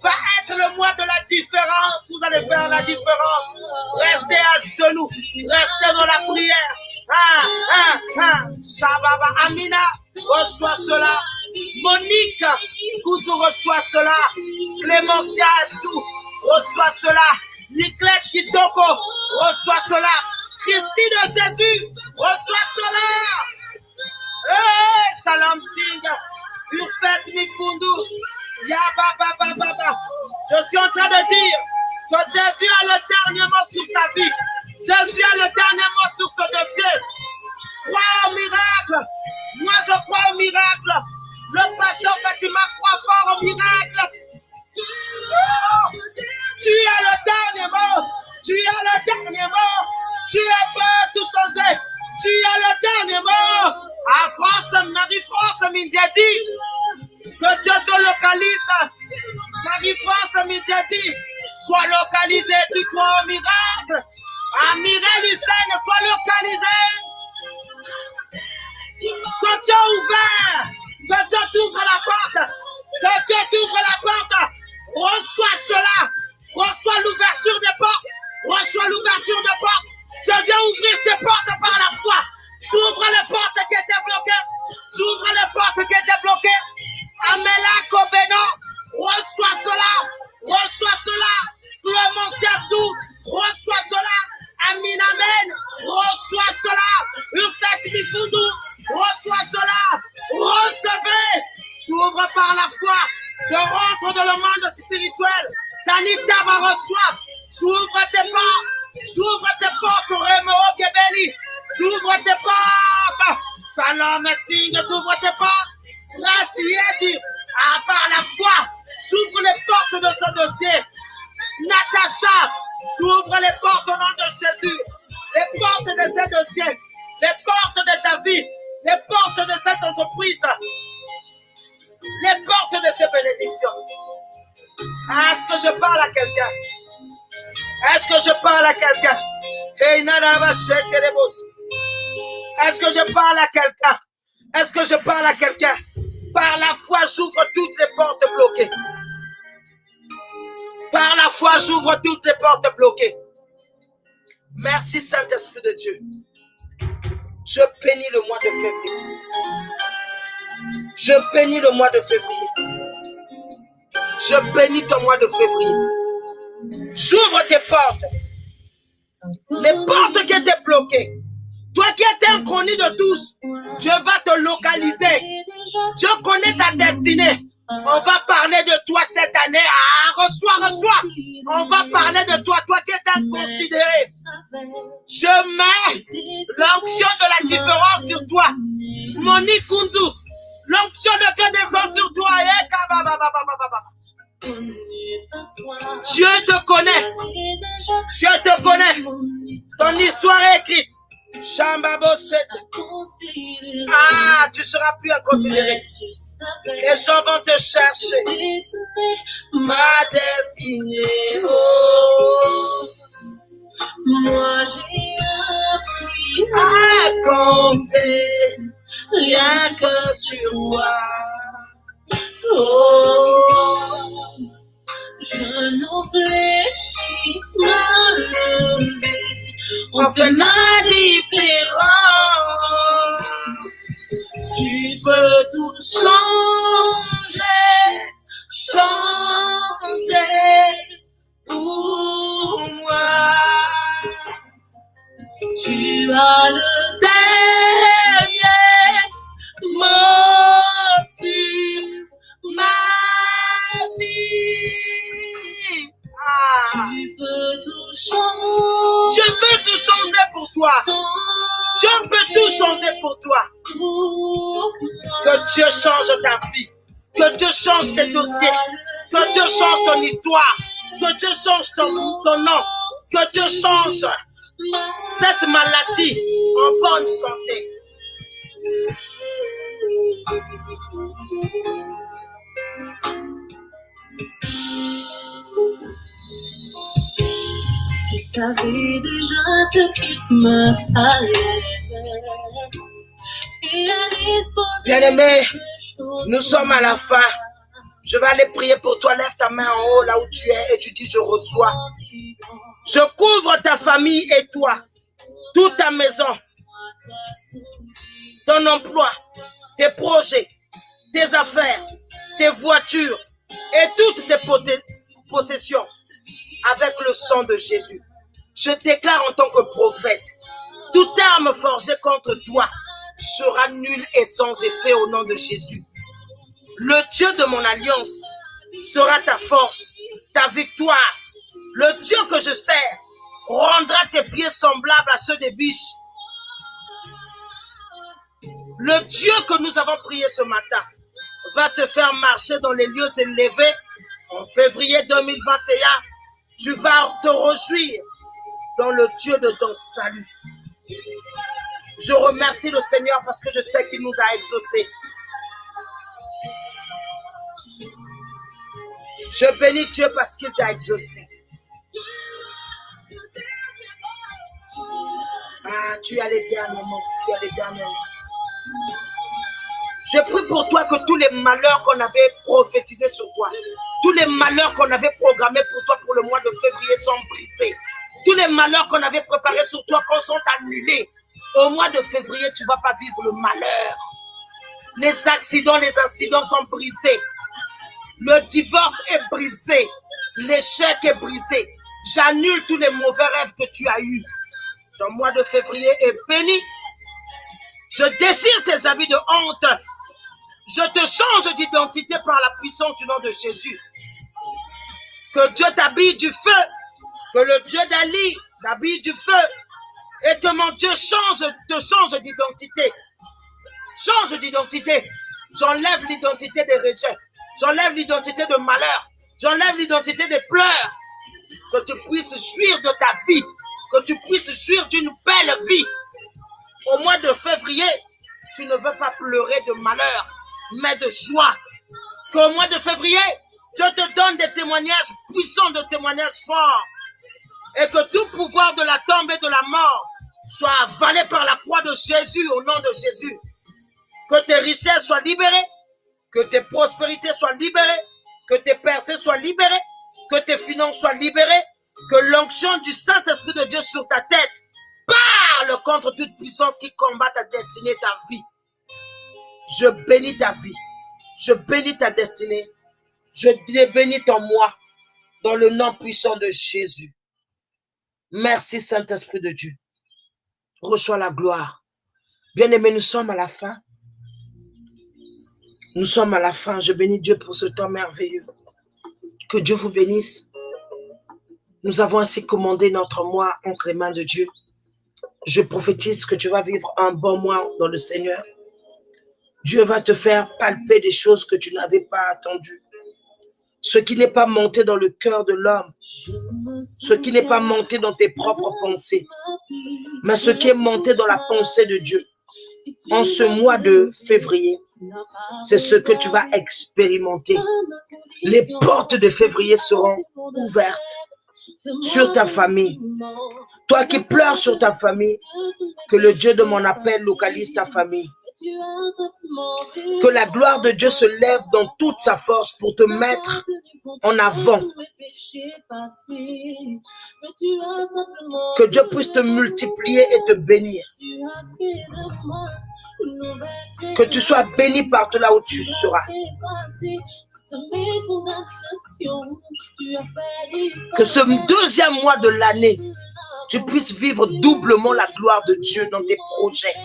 va être le mois de la différence. Vous allez faire la différence. Restez à genoux. Restez dans la prière. Shababa Amina reçoit cela. Monique Kouzou reçoit cela. Clémentia Adou reçoit cela. Nicolette Kitoko reçoit cela. Christine Jésus reçoit cela. Hey, Shalom Singh, Urfet Mifundu, Yababa. Je suis en train de dire que Jésus a le dernier mot sur ta vie. Jésus a le dernier mot sur ce dossier. Crois au miracle. Moi, je crois au miracle. Le pasteur Fatima croit fort au miracle. Tu as le dernier mot. Tu as le dernier mot. Tu peux tout changer. Tu as le dernier mot. À France, Marie-France, Mindiadi. Que Dieu te localise. Marie-France, Mindiadi. Sois localisé. Tu crois au miracle. Mireille Lucène, sois localisé. Que Dieu a ouvert. Que Dieu t'ouvre la porte. Que Dieu t'ouvre la porte. Reçois cela. Reçois l'ouverture des portes. Reçois l'ouverture des portes. Je viens ouvrir tes portes par la foi. J'ouvre les portes qui étaient bloquées. J'ouvre les portes qui étaient bloquées. Amela Kobeno. Reçois cela. Reçois cela. Clément Siabdou. Reçois cela. Amin Amen. Reçois cela. Ufek Nifoudou. Reçois cela. Recevez. J'ouvre par la foi. Je rentre dans le monde spirituel. Tanita va recevoir. J'ouvre tes portes. J'ouvre tes portes. Remo Gebeli. J'ouvre tes portes. Shalom Messing. J'ouvre tes portes. Grâce par la foi. J'ouvre les portes de ce dossier. Natacha. J'ouvre les portes au nom de Jésus. Les portes de ces dossiers. Les portes de ta vie. Les portes de cette entreprise. Les portes de ces bénédictions. Est-ce que je parle à quelqu'un? Est-ce que je parle à quelqu'un? Est-ce que je parle à quelqu'un? Est-ce que je parle à quelqu'un? Par la foi, j'ouvre toutes les portes bloquées. Par la foi, j'ouvre toutes les portes bloquées. Merci Saint-Esprit de Dieu. Je bénis le mois de février. Je bénis le mois de février. Je bénis ton mois de février. J'ouvre tes portes. Les portes qui étaient bloquées. Toi qui étais inconnu de tous, Dieu va te localiser. Dieu connaît ta destinée. On va parler de toi cette année. Reçois. On va parler de toi, toi qui es inconsidéré. Je mets l'onction de la différence sur toi. Monique Kunzu, l'onction de Dieu descend sur toi. Dieu te connaît. Dieu te connaît. Ton histoire est écrite. Tu seras plus inconsidéré. Les gens vont te chercher. Ma destinée. Moi j'ai appris à compter rien que sur toi. Je n'oublie me lever. On fait la différence. Tu peux tout changer pour moi. Tu as le dernier mot sur ma vie. Tu peux tout changer. Dieu peut tout changer pour toi. Dieu peut tout changer pour toi. Que Dieu change ta vie. Que Dieu change tes dossiers. Que Dieu change ton histoire. Que Dieu change ton nom. Que Dieu change cette maladie en bonne santé. Je savais déjà ce qu'il me fallait. Bien-aimé, nous sommes à la fin. Je vais aller prier pour toi. Lève ta main en haut là où tu es et tu dis je reçois. Je couvre ta famille et toi, toute ta maison, ton emploi, tes projets, tes affaires, tes voitures et toutes tes possessions avec le sang de Jésus. Je déclare en tant que prophète, toute arme forgée contre toi sera nulle et sans effet au nom de Jésus. Le Dieu de mon alliance sera ta force, ta victoire. Le Dieu que je sers rendra tes pieds semblables à ceux des biches. Le Dieu que nous avons prié ce matin va te faire marcher dans les lieux élevés. En février 2021, tu vas te réjouir dans le Dieu de ton salut. Je remercie le Seigneur parce que je sais qu'il nous a exaucés. Je bénis Dieu parce qu'il t'a exaucé. Ah, tu as les derniers mots. Tu as les derniers mots. Je prie pour toi que tous les malheurs qu'on avait prophétisés sur toi, tous les malheurs qu'on avait programmés pour toi pour le mois de février sont brisés. Tous les malheurs qu'on avait préparés sur toi sont annulés. Au mois de février, tu ne vas pas vivre le malheur. Les accidents, les incidents sont brisés. Le divorce est brisé. L'échec est brisé. J'annule tous les mauvais rêves que tu as eus. Ton mois de février est béni. Je déchire tes habits de honte. Je te change d'identité par la puissance du nom de Jésus. Que Dieu t'habille du feu. Que le Dieu d'Ali t'habille du feu. Et que mon Dieu te change d'identité. Change d'identité. J'enlève l'identité des rejets. J'enlève l'identité de malheur. J'enlève l'identité des pleurs. Que tu puisses jouir de ta vie. Que tu puisses jouir d'une belle vie. Au mois de février, tu ne veux pas pleurer de malheur, mais de joie. Qu'au mois de février, Dieu te donne des témoignages puissants, des témoignages forts. Et que tout pouvoir de la tombe et de la mort soit avalé par la croix de Jésus, au nom de Jésus. Que tes richesses soient libérées, que tes prospérités soient libérées, que tes percées soient libérées, que tes finances soient libérées, que l'onction du Saint-Esprit de Dieu sur ta tête parle contre toute puissance qui combat ta destinée, ta vie. Je bénis ta vie. Je bénis ta destinée. Je bénis ton moi dans le nom puissant de Jésus. Merci Saint-Esprit de Dieu. Reçois la gloire. Bien-aimés, nous sommes à la fin. Nous sommes à la fin. Je bénis Dieu pour ce temps merveilleux. Que Dieu vous bénisse. Nous avons ainsi commandé notre mois entre les mains de Dieu. Je prophétise que tu vas vivre un bon mois dans le Seigneur. Dieu va te faire palper des choses que tu n'avais pas attendues. Ce qui n'est pas monté dans le cœur de l'homme, ce qui n'est pas monté dans tes propres pensées, mais ce qui est monté dans la pensée de Dieu. En ce mois de février, c'est ce que tu vas expérimenter. Les portes de février seront ouvertes sur ta famille. Toi qui pleures sur ta famille, que le Dieu de mon appel localise ta famille. Que la gloire de Dieu se lève dans toute sa force pour te mettre en avant. Que Dieu puisse te multiplier et te bénir. Que tu sois béni partout là où tu seras. Que ce deuxième mois de l'année, tu puisses vivre doublement la gloire de Dieu dans tes projets.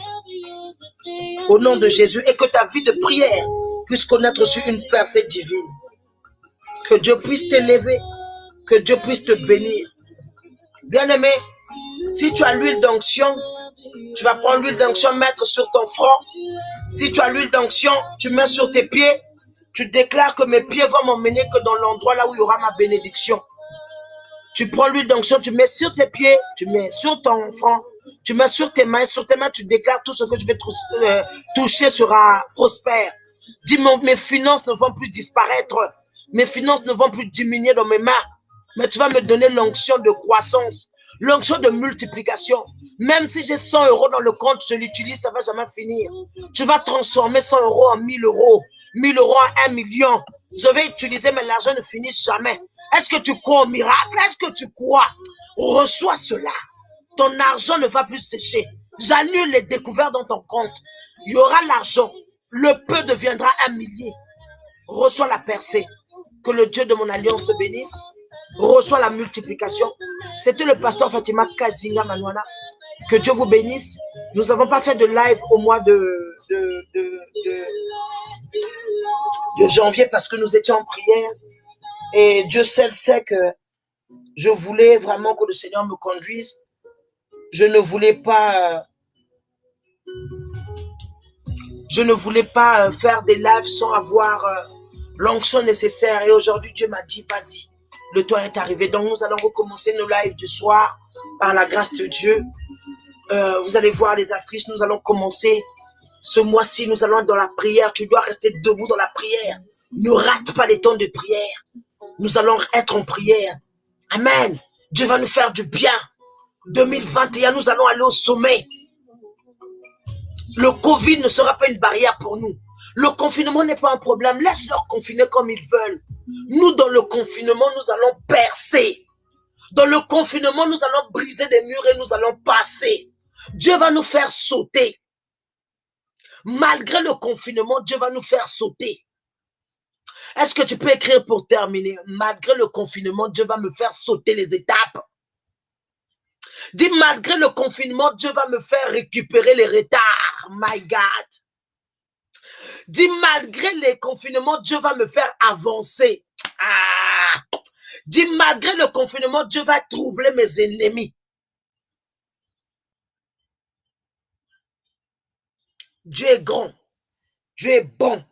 Au nom de Jésus. Et que ta vie de prière puisse connaître sur une percée divine. Que Dieu puisse t'élever. Que Dieu puisse te bénir. Bien-aimé, si tu as l'huile d'onction, tu vas prendre l'huile d'onction, mettre sur ton front. Si tu as l'huile d'onction, tu mets sur tes pieds. Tu déclares que mes pieds vont m'emmener que dans l'endroit là où il y aura ma bénédiction. Tu prends l'huile d'onction, tu mets sur tes pieds, tu mets sur ton front, tu mets sur tes mains, tu déclares tout ce que je vais toucher sera prospère. Dis, mes finances ne vont plus disparaître, mes finances ne vont plus diminuer dans mes mains, mais tu vas me donner l'onction de croissance, l'onction de multiplication. Même si j'ai 100 € dans le compte, je l'utilise, ça ne va jamais finir. Tu vas transformer 100 € en 1000 €, 1000 € en 1 million. Je vais utiliser, mais l'argent ne finit jamais. Est-ce que tu crois au miracle? Est-ce que tu crois? Reçois cela. Ton argent ne va plus sécher. J'annule les découvertes dans ton compte. Il y aura l'argent. Le peu deviendra 1 millier. Reçois la percée. Que le Dieu de mon alliance te bénisse. Reçois la multiplication. C'était le pasteur Fatima Kazinga Manouana. Que Dieu vous bénisse. Nous n'avons pas fait de live au mois de janvier parce que nous étions en prière. Et Dieu seul sait que Je voulais vraiment que le Seigneur me conduise. Je ne voulais pas faire des lives sans avoir l'onction nécessaire. Et aujourd'hui, Dieu m'a dit, vas-y, le temps est arrivé. Donc, nous allons recommencer nos lives du soir par la grâce de Dieu. Vous allez voir les affiches. Nous allons commencer ce mois-ci. Nous allons dans la prière. Tu dois rester debout dans la prière. Ne rate pas les temps de prière. Nous allons être en prière. Amen. Dieu va nous faire du bien. 2021, nous allons aller au sommet. Le Covid ne sera pas une barrière pour nous. Le confinement n'est pas un problème. Laisse-leur confiner comme ils veulent. Nous, dans le confinement, nous allons percer. Dans le confinement, nous allons briser des murs et nous allons passer. Dieu va nous faire sauter. Malgré le confinement, Dieu va nous faire sauter. Est-ce que tu peux écrire pour terminer? Malgré le confinement, Dieu va me faire sauter les étapes. Dis, malgré le confinement, Dieu va me faire récupérer les retards. My God. Dis, malgré les confinements, Dieu va me faire avancer. Dis, malgré le confinement, Dieu va troubler mes ennemis. Dieu est grand. Dieu est bon.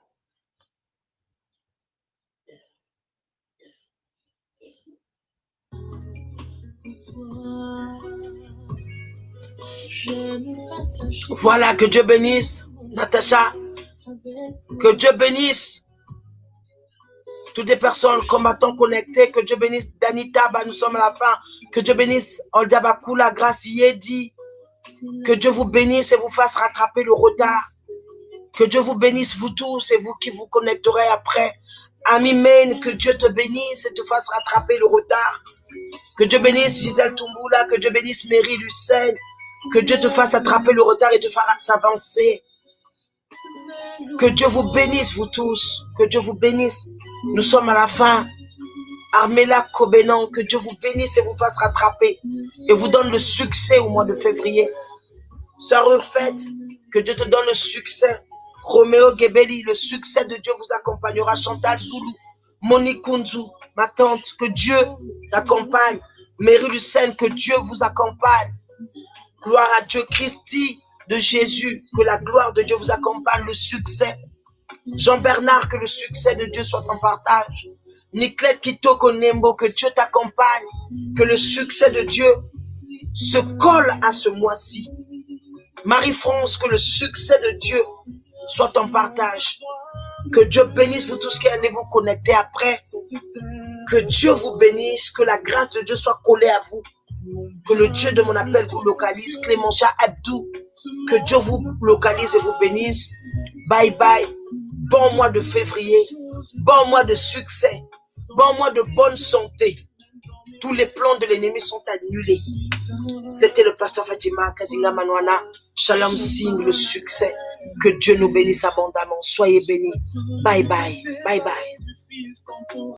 Voilà, que Dieu bénisse, Natacha. Que Dieu bénisse toutes les personnes combattants connectées. Que Dieu bénisse Danita, nous sommes à la fin. Que Dieu bénisse Oldabakula, Grâce Yedi. Que Dieu vous bénisse et vous fasse rattraper le retard. Que Dieu vous bénisse, vous tous, et vous qui vous connecterez après. Amen. Que Dieu te bénisse et te fasse rattraper le retard. Que Dieu bénisse Gisèle Toumbula. Que Dieu bénisse Mary Lucène. Que Dieu te fasse attraper le retard et te fasse avancer. Que Dieu vous bénisse, vous tous. Que Dieu vous bénisse. Nous sommes à la fin. Armela Kobenan, que Dieu vous bénisse et vous fasse rattraper. Et vous donne le succès au mois de février. Sœur Urfette, que Dieu te donne le succès. Roméo Gebeli, le succès de Dieu vous accompagnera. Chantal Zoulou, Monique Kunzu, ma tante, que Dieu t'accompagne. Mary Lucène, que Dieu vous accompagne. Gloire à Dieu, Christi de Jésus, que la gloire de Dieu vous accompagne, le succès. Jean-Bernard, que le succès de Dieu soit en partage. Nicolette Kitoko Nembo, que Dieu t'accompagne, que le succès de Dieu se colle à ce mois-ci. Marie-France, que le succès de Dieu soit en partage. Que Dieu bénisse vous tous qui allez vous connecter après. Que Dieu vous bénisse, que la grâce de Dieu soit collée à vous. Que le Dieu de mon appel vous localise. Clémentia Abdou, que Dieu vous localise et vous bénisse. Bye bye. Bon mois de février. Bon mois de succès. Bon mois de bonne santé. Tous les plans de l'ennemi sont annulés. C'était le pasteur Fatima Kazinga Manwana. Shalom signe le succès. Que Dieu nous bénisse abondamment. Soyez bénis. Bye bye. Bye bye.